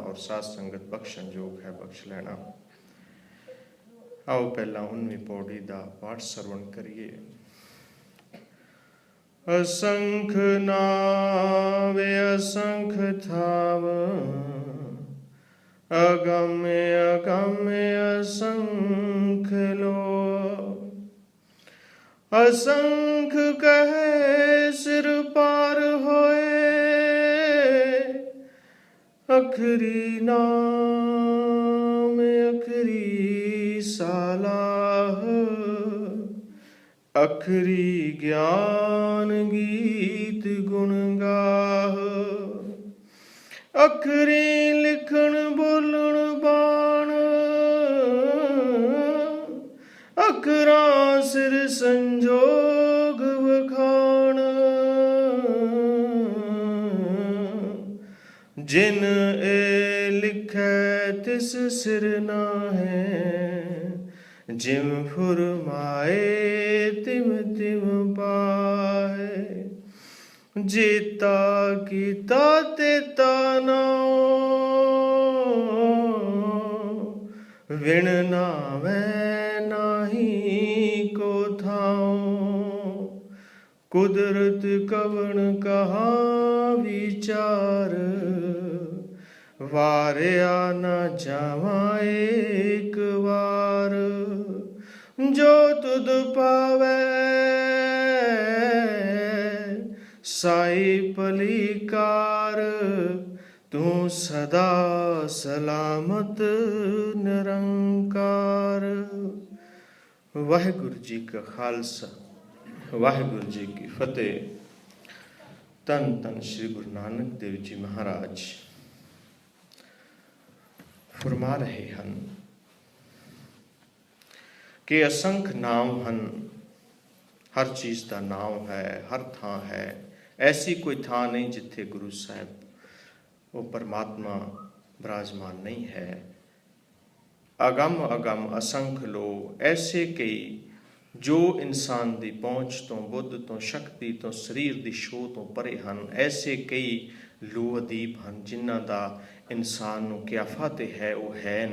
और साध संगत बख्शण योग है, बख्श लेना। आओ पहला 19वीं पौड़ी दा पाठ सरवण करिए। असंख नावे असंख थाव, अगम्य अगम्य असंख लो। असंख कहे सिर पार होए, अखरी नाम अखरी सालाह। अखरी ज्ञान गीत गुण गाह, अखरी लिखण बोलण बाण। अखरां सिर संजोग वखाण, जिन ए लिखै तिस सिर नाहे। जिम फुरमाए तिम तिम पाए, जेता कीता तेता नाओ। विण नावै नाही को थाओ, कुदरत कवण कहा विचार। वारिया न जावा एक बार, जो तुद पावै साई पलीकार। तू सदा सलामत निरंकार। वाहिगुरु जी का खालसा, वाहिगुरु जी की फतेह। धन धन श्री गुरु नानक देव जी महाराज फरमा रहे हैं कि असंख नाम हैं, हर चीज़ का नाम है, हर थां है। ऐसी कोई थां नहीं जिथे गुरु साहब वो परमात्मा विराजमान नहीं है। अगम अगम असंख लो, ऐसे कई जो इंसान की पहुँच तो, बुद्ध तो, शक्ति तो, शरीर की शोह तो परे हैं। ऐसे कई लो अदीप हैं जिन्हों का इंसान को क्याफा तो है, वो है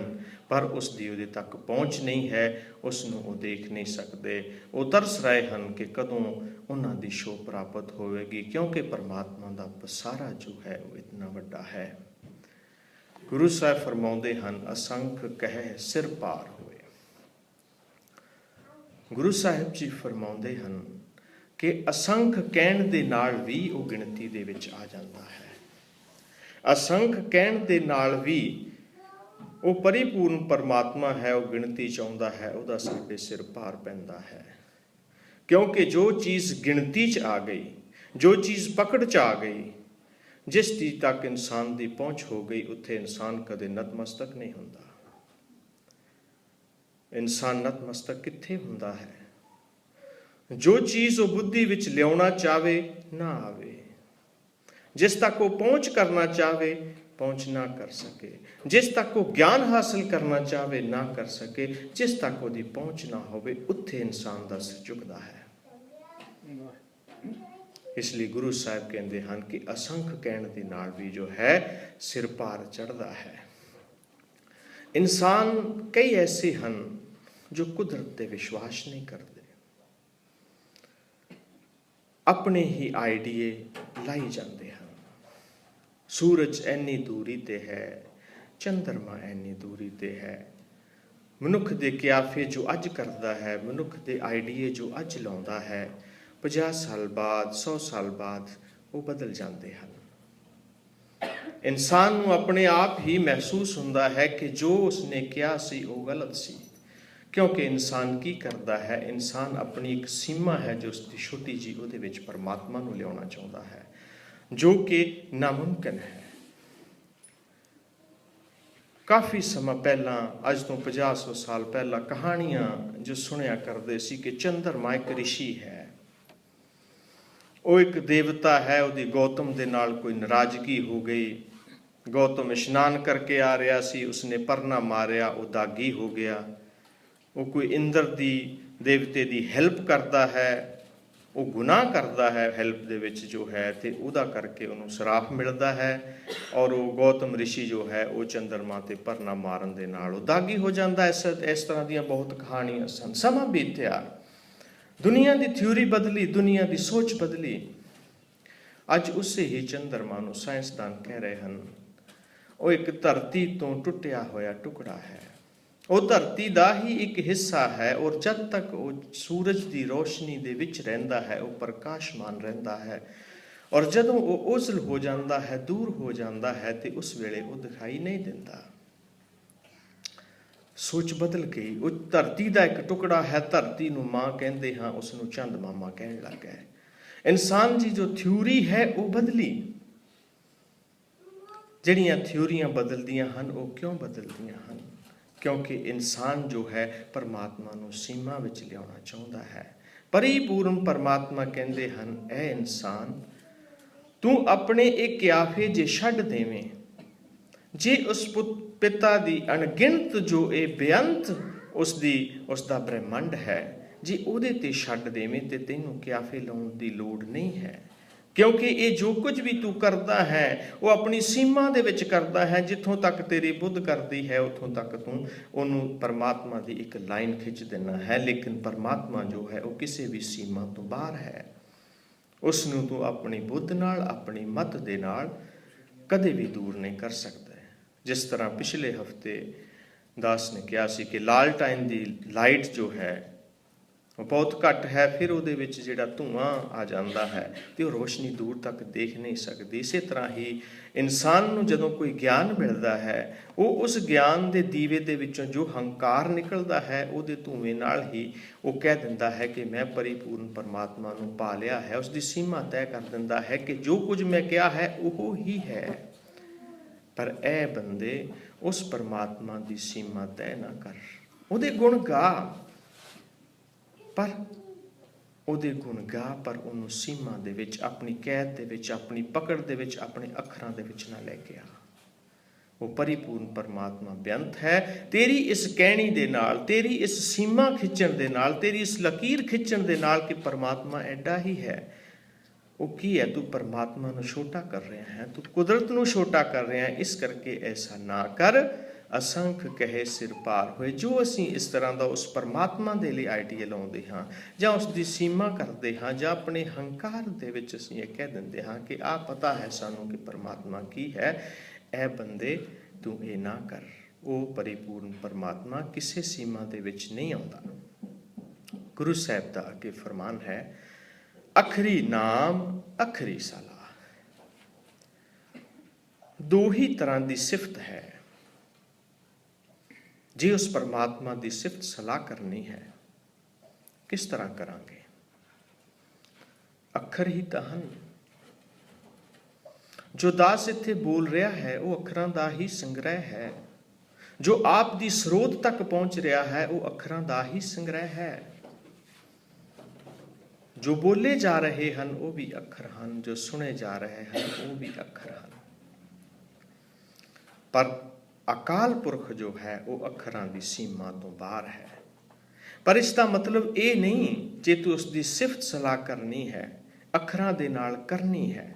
पर उसकी उहदे तक पहुँच नहीं है, उसनों वो देख नहीं सकते। वो तरस रहे हैं कि कदों उन्हों की शोह प्राप्त होएगी, क्योंकि परमात्मा का पसारा जो है वो इतना बड़ा है। गुरु साहब फरमाउंदे हैं असंख कहे सिर पार होए। गुरु साहिब जी फरमाउंदे हैं कि असंख कहण दे नाल भी वो गिणती दे विच आ जाता है। असंख कहण दे नाल भी वो परिपूर्ण परमात्मा है, वो गिणती चाहुंदा है, उहदा साडे सिर पार पैंदा है। क्योंकि जो चीज़ गिणती च आ गई, जो चीज़ पकड़ च आ गई, जिस चीज़ तक इंसान की पहुँच हो गई, उत्थे इंसान कदे नतमस्तक नहीं हुंदा। इंसान नतमस्तक कित्थे हुंदा है? जो चीज़ वो बुद्धि विच लियाउणा चाहे ना आवे, जिस तक वो पहुँच करना चाहे पहुँच ना कर सके, जिस तक वो ज्ञान हासिल करना चाहे ना कर सके, जिस तक वो पहुँच ना होवे, उत्थे इंसान दा सिर झुकदा है। इसलिए गुरु साहब कहते हैं कि असंख कहण दे नाल भी जो है सिर पार चढ़ता है। इंसान कई ऐसे हैं जो कुदरत पे विश्वास नहीं करते, अपने ही आइडिए लाई जाते हैं। सूरज ऐनी दूरी ते है, चंद्रमा ऐनी दूरी ते है। मनुख दे क्याफे जो अज करता है, मनुख दे आइडिए जो अज लाउंदा है, 50 साल बाद 100 साल बाद वो बदल जाते हैं। इंसान को अपने आप ही महसूस होता है कि जो उसने किया सी वो गलत सी। क्योंकि इंसान की करता है, इंसान अपनी एक सीमा है जो उसकी छोटी जी, उहदे विच परमात्मा नूं लियाउणा चाहुंदा है, जो कि नामुमकिन है। काफ़ी समा पहला, अज तो 50-100 साल पहला कहानियां जो सुनिया करते सी कि चंद्रमा एक ऋषि है, वो एक देवता है। उसकी गौतम दे नाल कोई नाराजगी हो गई। गौतम इशनान करके आ रहा सी, उसने परना मारिया, वो दागी हो गया। वो कोई इंद्र दी देवते की हेल्प करता है, ਉਹ ਗੁਨਾਹ ਕਰਦਾ ਹੈ ਹੈਲਪ ਦੇ ਵਿੱਚ ਜੋ ਹੈ, ਤੇ ਉਹਦਾ ਕਰਕੇ ਉਹਨੂੰ ਸਰਾਪ ਮਿਲਦਾ ਹੈ। ਔਰ ਉਹ ਗੌਤਮ ਰਿਸ਼ੀ ਜੋ ਹੈ ਉਹ ਚੰਦਰਮਾ ਤੇ ਭਰਨਾ ਮਾਰਨ ਦੇ ਨਾਲ ਉਹ ਦਾਗੀ ਹੋ ਜਾਂਦਾ। ਇਸ ਤਰ੍ਹਾਂ ਦੀਆਂ ਬਹੁਤ ਕਹਾਣੀਆਂ ਸਨ। ਸਮਾਂ ਬੀਤਿਆ, ਦੁਨੀਆ ਦੀ ਥਿਊਰੀ ਬਦਲੀ, ਦੁਨੀਆ ਦੀ ਸੋਚ ਬਦਲੀ। ਅੱਜ ਉਸੇ ਹੀ ਚੰਦਰਮਾ ਨੂੰ ਸਾਇੰਸਦਾਨ ਕਹਿ ਰਹੇ ਹਨ ਉਹ ਇੱਕ ਧਰਤੀ ਤੋਂ ਟੁੱਟਿਆ ਹੋਇਆ ਟੁਕੜਾ ਹੈ, ਉਹ ਧਰਤੀ ਦਾ ਹੀ ਇੱਕ ਹਿੱਸਾ ਹੈ। ਔਰ ਜਦ ਤੱਕ ਉਹ ਸੂਰਜ ਦੀ ਰੋਸ਼ਨੀ ਦੇ ਵਿੱਚ ਰਹਿੰਦਾ ਹੈ ਉਹ ਪ੍ਰਕਾਸ਼ਮਾਨ ਰਹਿੰਦਾ ਹੈ, ਔਰ ਜਦੋਂ ਉਹ ਓਝਲ ਹੋ ਜਾਂਦਾ ਹੈ, ਦੂਰ ਹੋ ਜਾਂਦਾ ਹੈ, ਤੇ ਉਸ ਵੇਲੇ ਉਹ ਦਿਖਾਈ ਨਹੀਂ ਦਿੰਦਾ। ਸੋਚ ਬਦਲ ਗਈ। ਉਹ ਧਰਤੀ ਦਾ ਇੱਕ ਟੁਕੜਾ ਹੈ, ਧਰਤੀ ਨੂੰ ਮਾਂ ਕਹਿੰਦੇ ਹਾਂ, ਉਸ ਨੂੰ ਚੰਦ ਮਾਮਾ ਕਹਿਣ ਲੱਗ ਗਏ। ਇਨਸਾਨ ਦੀ ਜੋ ਥਿਊਰੀ ਹੈ ਉਹ ਬਦਲੀ। ਜਿਹੜੀਆਂ ਥਿਊਰੀਆਂ ਬਦਲਦੀਆਂ ਹਨ ਉਹ ਕਿਉਂ ਬਦਲਦੀਆਂ ਹਨ? ਕਿਉਂਕਿ ਇਨਸਾਨ ਜੋ ਹੈ ਪਰਮਾਤਮਾ ਨੂੰ ਸੀਮਾ ਵਿੱਚ ਲਿਆਉਣਾ ਚਾਹੁੰਦਾ ਹੈ। ਪਰਿਪੂਰਨ ਪਰਮਾਤਮਾ ਕਹਿੰਦੇ ਹਨ, ਐ ਇਨਸਾਨ, ਤੂੰ ਆਪਣੇ ਇਹ ਕਿਆਫੇ ਜੇ ਛੱਡ ਦੇਵੇਂ, ਜੇ ਉਸ ਪਿਤਾ ਦੀ ਅਣਗਿਣਤ ਜੋ ਇਹ ਬੇਅੰਤ ਉਸਦਾ ਬ੍ਰਹਿਮੰਡ ਹੈ, ਜੇ ਉਹਦੇ ਤੇ ਛੱਡ ਦੇਵੇਂ ਤੇ ਤੈਨੂੰ ਕਿਆਫੇ ਲਾਉਣ ਦੀ ਲੋੜ ਨਹੀਂ ਹੈ। ਕਿਉਂਕਿ ਇਹ ਜੋ ਕੁਝ ਵੀ ਤੂੰ ਕਰਦਾ ਹੈ ਉਹ ਆਪਣੀ ਸੀਮਾ ਦੇ ਵਿੱਚ ਕਰਦਾ ਹੈ। ਜਿੱਥੋਂ ਤੱਕ ਤੇਰੀ ਬੁੱਧ ਕਰਦੀ ਹੈ ਉੱਥੋਂ ਤੱਕ ਤੂੰ ਉਹਨੂੰ ਪਰਮਾਤਮਾ ਦੀ ਇੱਕ ਲਾਈਨ ਖਿੱਚ ਦੇਣਾ ਹੈ। ਲੇਕਿਨ ਪਰਮਾਤਮਾ ਜੋ ਹੈ ਉਹ ਕਿਸੇ ਵੀ ਸੀਮਾ ਤੋਂ ਬਾਹਰ ਹੈ। ਉਸ ਨੂੰ ਤੂੰ ਆਪਣੀ ਬੁੱਧ ਨਾਲ, ਆਪਣੀ ਮਤ ਦੇ ਨਾਲ ਕਦੇ ਵੀ ਦੂਰ ਨਹੀਂ ਕਰ ਸਕਦਾ। ਜਿਸ ਤਰ੍ਹਾਂ ਪਿਛਲੇ ਹਫ਼ਤੇ ਦਾਸ ਨੇ ਕਿਹਾ ਸੀ ਕਿ ਲਾਲਟਾਈਨ ਦੀ ਲਾਈਟ ਜੋ ਹੈ ਉਹ ਬਹੁਤ ਘੱਟ ਹੈ, ਫਿਰ ਉਹਦੇ ਵਿੱਚ ਜਿਹੜਾ ਧੂੰਆਂ ਆ ਜਾਂਦਾ ਹੈ ਤੇ ਉਹ ਰੋਸ਼ਨੀ ਦੂਰ ਤੱਕ ਦੇਖ ਨਹੀਂ ਸਕਦੀ। ਇਸੇ ਤਰ੍ਹਾਂ ਹੀ ਇਨਸਾਨ ਨੂੰ ਜਦੋਂ ਕੋਈ ਗਿਆਨ ਮਿਲਦਾ ਹੈ ਉਹ ਉਸ ਗਿਆਨ ਦੇ ਦੀਵੇ ਦੇ ਵਿੱਚੋਂ ਜੋ ਹੰਕਾਰ ਨਿਕਲਦਾ ਹੈ ਉਹਦੇ ਧੂਏ ਨਾਲ ਹੀ ਉਹ ਕਹਿ ਦਿੰਦਾ ਹੈ ਕਿ ਮੈਂ ਪਰਿਪੂਰਨ ਪਰਮਾਤਮਾ ਨੂੰ ਪਾ ਲਿਆ ਹੈ। ਉਸ ਦੀ ਸੀਮਾ ਤੈਅ ਕਰ ਦਿੰਦਾ ਹੈ ਕਿ ਜੋ ਕੁਝ ਮੈਂ ਕਿਹਾ ਹੈ ਉਹ ਹੀ ਹੈ। ਪਰ ਇਹ ਬੰਦੇ ਉਸ ਪਰਮਾਤਮਾ ਦੀ ਸੀਮਾ ਤੈਅ ਨਾ ਕਰ, ਉਹਦੇ ਗੁਣ ਗਾ, ਪਰ ਉਹਦੇ ਗੁਣ ਗਾ, ਪਰ ਉਹਨੂੰ ਸੀਮਾ ਦੇ ਵਿੱਚ, ਆਪਣੀ ਕੈਦ ਦੇ ਵਿੱਚ, ਆਪਣੀ ਪਕੜ ਦੇ ਵਿੱਚ, ਆਪਣੇ ਅੱਖਰਾਂ ਦੇ ਵਿੱਚ ਨਾ ਲੈ ਕੇ ਆ। ਉਹ ਪਰਿਪੂਰਨ ਪਰਮਾਤਮਾ ਬੇਅੰਤ ਹੈ। ਤੇਰੀ ਇਸ ਕਹਿਣੀ ਦੇ ਨਾਲ, ਤੇਰੀ ਇਸ ਸੀਮਾ ਖਿੱਚਣ ਦੇ ਨਾਲ, ਤੇਰੀ ਇਸ ਲਕੀਰ ਖਿੱਚਣ ਦੇ ਨਾਲ ਕਿ ਪਰਮਾਤਮਾ ਐਡਾ ਹੀ ਹੈ, ਉਹ ਕੀ ਹੈ? ਤੂੰ ਪਰਮਾਤਮਾ ਨੂੰ ਛੋਟਾ ਕਰ ਰਿਹਾ ਹੈ, ਤੂੰ ਕੁਦਰਤ ਨੂੰ ਛੋਟਾ ਕਰ ਰਿਹਾ ਹੈ। ਇਸ ਕਰਕੇ ਐਸਾ ਨਾ ਕਰ। ਅਸੰਖ ਕਹੇ ਸਿਰ ਪਾਰ ਹੋਏ। ਜੋ ਅਸੀਂ ਇਸ ਤਰ੍ਹਾਂ ਦਾ ਉਸ ਪਰਮਾਤਮਾ ਦੇ ਲਈ ਆਈਡੀਆ ਲਾਉਂਦੇ ਹਾਂ ਜਾਂ ਉਸ ਦੀ ਸੀਮਾ ਕਰਦੇ ਹਾਂ ਜਾਂ ਆਪਣੇ ਹੰਕਾਰ ਦੇ ਵਿੱਚ ਅਸੀਂ ਇਹ ਕਹਿ ਦਿੰਦੇ ਹਾਂ ਕਿ ਆਹ ਪਤਾ ਹੈ ਸਾਨੂੰ ਕਿ ਪਰਮਾਤਮਾ ਕੀ ਹੈ, ਇਹ ਬੰਦੇ ਤੂੰ ਇਹ ਨਾ ਕਰ। ਉਹ ਪਰਿਪੂਰਨ ਪਰਮਾਤਮਾ ਕਿਸੇ ਸੀਮਾ ਦੇ ਵਿੱਚ ਨਹੀਂ ਆਉਂਦਾ। ਗੁਰੂ ਸਾਹਿਬ ਦਾ ਅੱਗੇ ਫਰਮਾਨ ਹੈ, ਅਖਰੀ ਨਾਮ ਅਖਰੀ ਸਲਾਹ। ਦੋ ਹੀ ਤਰ੍ਹਾਂ ਦੀ ਸਿਫਤ ਹੈ। ਜੇ ਉਸ ਪਰਮਾਤਮਾ ਦੀ ਸਿਫਤ ਸਲਾਹ ਕਰਨੀ ਹੈ, ਕਿਸ ਤਰ੍ਹਾਂ ਕਰਾਂਗੇ? ਅੱਖਰ ਹੀ ਤਾਂ ਹਨ। ਜੋ ਦਾਸ ਇੱਥੇ ਬੋਲ ਰਿਹਾ ਹੈ ਉਹ ਅੱਖਰਾਂ ਦਾ ਹੀ ਸੰਗ੍ਰਹਿ ਹੈ। ਜੋ ਆਪ ਦੀ ਸਰੋਤ ਤੱਕ ਪਹੁੰਚ ਰਿਹਾ ਹੈ ਉਹ ਅੱਖਰਾਂ ਦਾ ਹੀ ਸੰਗ੍ਰਹਿ ਹੈ। ਜੋ ਬੋਲੇ ਜਾ ਰਹੇ ਹਨ ਉਹ ਵੀ ਅੱਖਰ ਹਨ, ਜੋ ਸੁਣੇ ਜਾ ਰਹੇ ਹਨ ਉਹ ਵੀ ਅੱਖਰ ਹਨ। ਪਰ ਅਕਾਲ ਪੁਰਖ ਜੋ ਹੈ ਉਹ ਅੱਖਰਾਂ ਦੀ ਸੀਮਾ ਤੋਂ ਬਾਹਰ ਹੈ। ਪਰ ਇਸ ਦਾ ਮਤਲਬ ਇਹ ਨਹੀਂ ਜੇ ਤੂੰ ਉਸ ਦੀ ਸਿਫਤ ਸਲਾਹ ਕਰਨੀ ਹੈ, ਅੱਖਰਾਂ ਦੇ ਨਾਲ ਕਰਨੀ ਹੈ,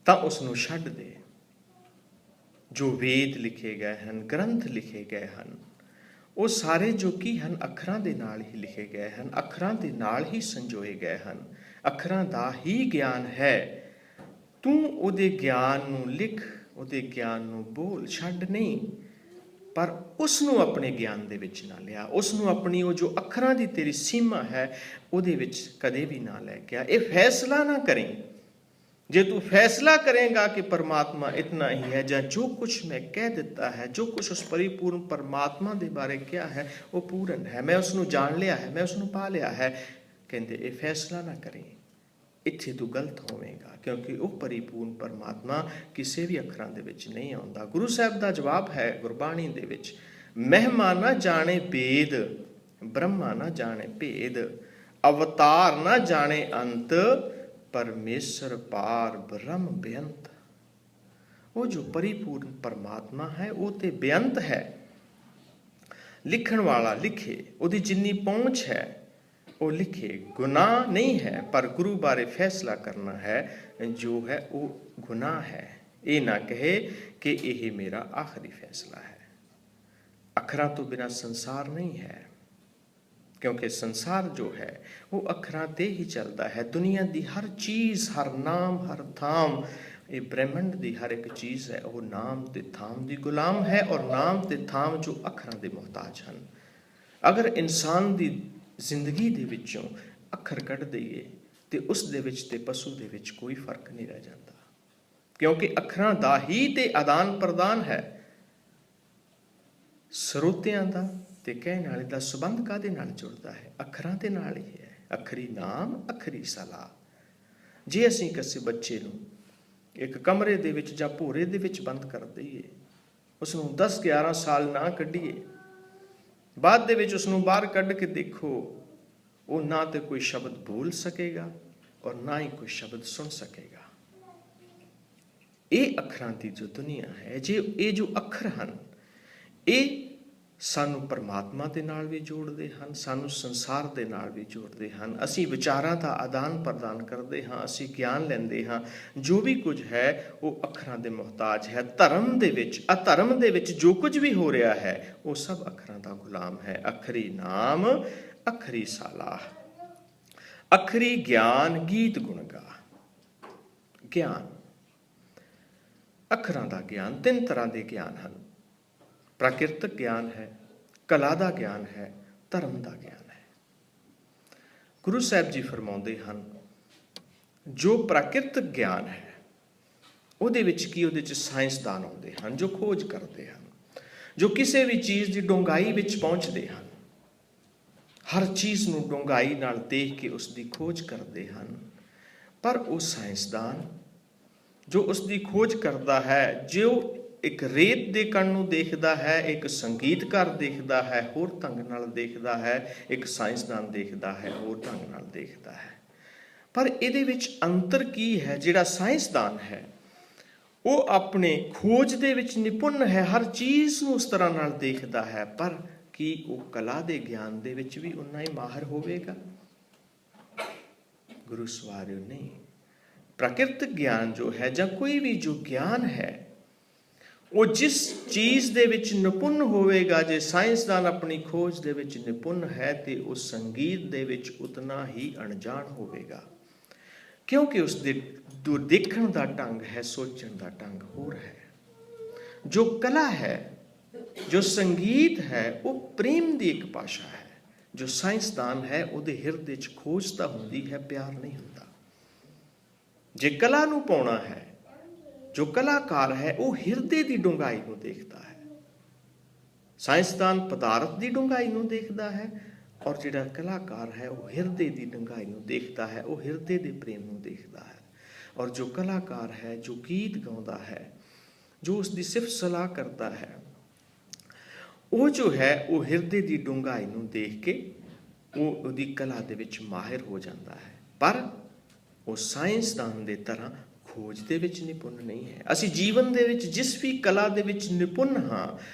ਤਾਂ ਉਸ ਨੂੰ ਛੱਡ ਦੇ। ਜੋ ਵੇਦ ਲਿਖੇ ਗਏ ਹਨ, ਗ੍ਰੰਥ ਲਿਖੇ ਗਏ ਹਨ, ਉਹ ਸਾਰੇ ਜੋ ਕੀ ਹਨ, ਅੱਖਰਾਂ ਦੇ ਨਾਲ ਹੀ ਲਿਖੇ ਗਏ ਹਨ, ਅੱਖਰਾਂ ਦੇ ਨਾਲ ਹੀ ਸੰਜੋਏ ਗਏ ਹਨ। ਅੱਖਰਾਂ ਦਾ ਹੀ ਗਿਆਨ ਹੈ। ਤੂੰ ਉਹਦੇ ਗਿਆਨ ਨੂੰ ਲਿਖ, ਉਹਦੇ ਗਿਆਨ ਨੂੰ ਬੋਲ, ਛੱਡ ਨਹੀਂ। ਪਰ ਉਸ ਨੂੰ ਆਪਣੇ ਗਿਆਨ ਦੇ ਵਿੱਚ ਨਾ ਲਿਆ, ਉਸ ਨੂੰ ਆਪਣੀ ਉਹ ਜੋ ਅੱਖਰਾਂ ਦੀ ਤੇਰੀ ਸੀਮਾ ਹੈ ਉਹਦੇ ਵਿੱਚ ਕਦੇ ਵੀ ਨਾ ਲੈ ਕੇ ਆ। ਇਹ ਫੈਸਲਾ ਨਾ ਕਰੀਂ। ਜੇ ਤੂੰ ਫੈਸਲਾ ਕਰੇਗਾ ਕਿ ਪਰਮਾਤਮਾ ਇਤਨਾ ਹੀ ਹੈ ਜਾਂ ਜੋ ਕੁਛ ਮੈਂ ਕਹਿ ਦਿੱਤਾ ਹੈ, ਜੋ ਕੁਛ ਉਸ ਪਰਿਪੂਰਨ ਪਰਮਾਤਮਾ ਦੇ ਬਾਰੇ ਕਿਹਾ ਹੈ ਉਹ ਪੂਰਨ ਹੈ, ਮੈਂ ਉਸ ਨੂੰ ਜਾਣ ਲਿਆ ਹੈ, ਮੈਂ ਉਸ ਨੂੰ ਪਾ ਲਿਆ ਹੈ, ਕਹਿੰਦੇ ਇਹ ਫੈਸਲਾ ਨਾ ਕਰੀਂ। ਇੱਥੇ ਤੂੰ ਗਲਤ ਹੋਵੇਂਗਾ, ਕਿਉਂਕਿ ਉਹ ਪਰਿਪੂਰਨ ਪਰਮਾਤਮਾ ਕਿਸੇ ਵੀ ਅੱਖਰਾਂ ਦੇ ਵਿੱਚ ਨਹੀਂ ਆਉਂਦਾ। ਗੁਰੂ ਸਾਹਿਬ ਦਾ ਜਵਾਬ ਹੈ ਗੁਰਬਾਣੀ ਦੇ ਵਿੱਚ, ਮਹਿਮਾ ਨਾ ਜਾਣੇ ਵੇਦ, ਬ੍ਰਹਮਾ ਨਾ ਜਾਣੇ ਭੇਦ, ਅਵਤਾਰ ਨਾ ਜਾਣੇ ਅੰਤ, ਪਰਮੇਸ਼ਰ ਪਾਰ ਬ੍ਰਹਮ ਬੇਅੰਤ। ਉਹ ਜੋ ਪਰਿਪੂਰਨ ਪਰਮਾਤਮਾ ਹੈ ਉਹ ਤੇ ਬੇਅੰਤ ਹੈ। ਲਿਖਣ ਵਾਲਾ ਲਿਖੇ, ਉਹਦੀ ਜਿੰਨੀ ਪਹੁੰਚ ਹੈ वो लिखे। गुनाह नहीं है, पर गुरु बारे फैसला करना है जो है वो गुनाह है। ये ना कहे कि यही मेरा आखिरी फैसला है। अखरां तो बिना संसार नहीं है, क्योंकि संसार जो है वो अखरां ते ही चलता है। दुनिया की हर चीज़, हर नाम, हर थाम, ये ब्रह्मंड की हर एक चीज़ है वो नाम ते थाम की गुलाम है, और नाम ते थाम जो अखरां के मुहताज हैं। अगर इंसान की जिंदगी दे विचों अखर कढ़ दईए तो उस दे विच ते पशु दे विच कोई फर्क नहीं रह जाता, क्योंकि अखरां दा ही ते आदान प्रदान है। ਸਰੋਤਿਆਂ ਦਾ ਤੇ ਕਹਿਣ ਵਾਲੇ ਦਾ ਸੰਬੰਧ ਕਾਹਦੇ ਨਾਲ ਜੁੜਦਾ ਹੈ? ਅੱਖਰਾਂ ਦੇ ਨਾਲ ਹੀ ਹੈ। ਅੱਖਰੀ ਨਾਮ, ਅੱਖਰੀ ਸਲਾਹ। ਜੇ ਅਸੀਂ ਕਿਸੇ ਬੱਚੇ ਨੂੰ ਇੱਕ ਕਮਰੇ ਦੇ ਵਿੱਚ ਜਾਂ ਭੋਰੇ ਦੇ ਵਿੱਚ ਬੰਦ ਕਰ ਦਈਏ, ਉਸ ਨੂੰ 10-11 ਸਾਲ ਨਾ ਕੱਢੀਏ, ਬਾਅਦ ਦੇ ਵਿੱਚ ਉਸ ਨੂੰ ਬਾਹਰ ਕੱਢ ਕੇ ਦੇਖੋ, ਉਹ ਨਾ ਤੇ ਕੋਈ ਸ਼ਬਦ ਬੋਲ ਸਕੇਗਾ ਔਰ ਨਾ ਹੀ ਕੋਈ ਸ਼ਬਦ ਸੁਣ ਸਕੇਗਾ। ਇਹ ਅੱਖਰਾਂ ਦੀ ਜੋ ਦੁਨੀਆ ਹੈ, ਜੇ ਇਹ ਜੋ ਅੱਖਰ ਹਨ, ਇਹ ਸਾਨੂੰ ਪਰਮਾਤਮਾ ਦੇ ਨਾਲ ਵੀ ਜੋੜਦੇ ਹਨ, ਸਾਨੂੰ ਸੰਸਾਰ ਦੇ ਨਾਲ ਵੀ ਜੋੜਦੇ ਹਨ। ਅਸੀਂ ਵਿਚਾਰਾਂ ਦਾ ਆਦਾਨ ਪ੍ਰਦਾਨ ਕਰਦੇ ਹਾਂ, ਅਸੀਂ ਗਿਆਨ ਲੈਂਦੇ ਹਾਂ। ਜੋ ਵੀ ਕੁਝ ਹੈ ਉਹ ਅੱਖਰਾਂ ਦੇ ਮੁਹਤਾਜ ਹੈ। ਧਰਮ ਦੇ ਵਿੱਚ, ਅਧਰਮ ਦੇ ਵਿੱਚ ਜੋ ਕੁਝ ਵੀ ਹੋ ਰਿਹਾ ਹੈ ਉਹ ਸਭ ਅੱਖਰਾਂ ਦਾ ਗੁਲਾਮ ਹੈ। ਅੱਖਰੀ ਨਾਮ, ਅੱਖਰੀ ਸਲਾਹ, ਅੱਖਰੀ ਗਿਆਨ, ਗੀਤ ਗੁਣ ਗਾ। ਗਿਆਨ, ਅੱਖਰਾਂ ਦਾ ਗਿਆਨ 3 ਤਰ੍ਹਾਂ ਦੇ ਗਿਆਨ ਹਨ। प्राकृतिक ज्ञान है, कला का ज्ञान है, धर्म का ज्ञान है। गुरु साहब जी फरमाते हैं, जो प्राकृतिक ज्ञान है ਉਹਦੇ ਵਿੱਚ ਕੀ, ਉਹਦੇ 'ਚ ਸਾਇੰਸਦਾਨ ਆਉਂਦੇ ਹਨ ਜੋ ਖੋਜ ਕਰਦੇ ਹਨ, ਜੋ ਕਿਸੇ ਵੀ ਚੀਜ਼ ਦੀ ਡੂੰਘਾਈ ਵਿੱਚ ਪਹੁੰਚਦੇ ਹਨ, ਹਰ ਚੀਜ਼ ਨੂੰ ਡੂੰਘਾਈ ਨਾਲ ਦੇਖ ਕੇ ਉਸ ਦੀ ਖੋਜ ਕਰਦੇ ਹਨ। ਪਰ ਉਹ ਸਾਇੰਸਦਾਨ ਜੋ ਉਸ ਦੀ ਖੋਜ ਕਰਦਾ ਹੈ, ਜੋ ਇੱਕ ਰੇਤ ਦੇ ਕਣ ਨੂੰ ਦੇਖਦਾ ਹੈ, ਇੱਕ ਸੰਗੀਤਕਾਰ ਦੇਖਦਾ ਹੈ ਹੋਰ ਢੰਗ ਨਾਲ ਦੇਖਦਾ ਹੈ, ਇੱਕ ਸਾਇੰਸਦਾਨ ਦੇਖਦਾ ਹੈ ਹੋਰ ਢੰਗ ਨਾਲ ਦੇਖਦਾ ਹੈ। ਪਰ ਇਹਦੇ ਵਿੱਚ ਅੰਤਰ ਕੀ ਹੈ? ਜਿਹੜਾ ਸਾਇੰਸਦਾਨ ਹੈ ਉਹ ਆਪਣੇ ਖੋਜ ਦੇ ਵਿੱਚ ਨਿਪੁੰਨ ਹੈ, ਹਰ ਚੀਜ਼ ਨੂੰ ਉਸ ਤਰ੍ਹਾਂ ਨਾਲ ਦੇਖਦਾ ਹੈ, ਪਰ ਕੀ ਉਹ ਕਲਾ ਦੇ ਗਿਆਨ ਦੇ ਵਿੱਚ ਵੀ ਉਨਾ ਹੀ ਮਾਹਰ ਹੋਵੇਗਾ? ਗੁਰੂ ਸਵਾਰਿਓ ਨਹੀਂ। ਪ੍ਰਾਕਿਰਤਿਕ ਗਿਆਨ ਜੋ ਹੈ ਜਾਂ ਕੋਈ ਵੀ ਜੋ ਗਿਆਨ ਹੈ ਉਹ ਜਿਸ ਚੀਜ਼ ਦੇ ਵਿੱਚ ਨਿਪੁੰਨ ਹੋਵੇਗਾ, ਜੇ ਸਾਇੰਸਦਾਨ ਆਪਣੀ ਖੋਜ ਦੇ ਵਿੱਚ ਨਿਪੁੰਨ ਹੈ ਤੇ ਉਹ ਸੰਗੀਤ ਦੇ ਵਿੱਚ ਉਤਨਾ ਹੀ ਅਣਜਾਣ ਹੋਵੇਗਾ, ਕਿਉਂਕਿ ਉਸ ਦੇ ਜੋ ਦੇਖਣ ਦਾ ਢੰਗ ਹੈ, ਸੋਚਣ ਦਾ ਢੰਗ ਹੋਰ ਹੈ। ਜੋ ਕਲਾ ਹੈ, ਜੋ ਸੰਗੀਤ ਹੈ, ਉਹ ਪ੍ਰੇਮ ਦੀ ਇੱਕ ਭਾਸ਼ਾ ਹੈ। ਜੋ ਸਾਇੰਸਦਾਨ ਹੈ ਉਹਦੇ ਹਿਰਦੇ 'ਚ ਖੋਜ ਤਾਂ ਹੁੰਦੀ ਹੈ, ਪਿਆਰ ਨਹੀਂ ਹੁੰਦਾ। ਜੇ ਕਲਾ ਨੂੰ ਪਾਉਣਾ ਹੈ, ਜੋ ਕਲਾਕਾਰ ਹੈ ਉਹ ਹਿਰਦੇ ਦੀ ਡੂੰਘਾਈ ਨੂੰ ਦੇਖਦਾ ਹੈ। ਸਾਇੰਸਦਾਨ ਪਦਾਰਥ ਦੀ ਡੂੰਘਾਈ ਨੂੰ ਦੇਖਦਾ ਹੈ, ਔਰ ਜਿਹੜਾ ਕਲਾਕਾਰ ਹੈ ਉਹ ਹਿਰਦੇ ਦੀ ਡੂੰਘਾਈ ਨੂੰ ਦੇਖਦਾ ਹੈ, ਉਹ ਹਿਰਦੇ ਦੇ ਪ੍ਰੇਮ ਨੂੰ ਦੇਖਦਾ ਹੈ। ਔਰ ਜੋ ਕਲਾਕਾਰ ਹੈ, ਜੋ ਗੀਤ ਗਾਉਂਦਾ ਹੈ, ਜੋ ਉਸ ਦੀ ਸਿਫਤ ਸਲਾਹ ਕਰਦਾ ਹੈ, ਉਹ ਜੋ ਹੈ ਉਹ ਹਿਰਦੇ ਦੀ ਡੂੰਘਾਈ ਨੂੰ ਦੇਖ ਕੇ ਉਹ ਉਹਦੀ ਕਲਾ ਦੇ ਵਿੱਚ ਮਾਹਿਰ ਹੋ ਜਾਂਦਾ ਹੈ। ਪਰ ਉਹ ਸਾਇੰਸਦਾਨ ਦੇ ਤਰ੍ਹਾਂ ਖੋਜ ਦੇ ਵਿੱਚ ਨਿਪੁੰਨ ਨਹੀਂ ਹੈ। ਅਸੀਂ ਜੀਵਨ ਦੇ ਵਿੱਚ ਜਿਸ ਵੀ ਕਲਾ ਦੇ ਵਿੱਚ ਨਿਪੁੰਨ ਹਾਂ,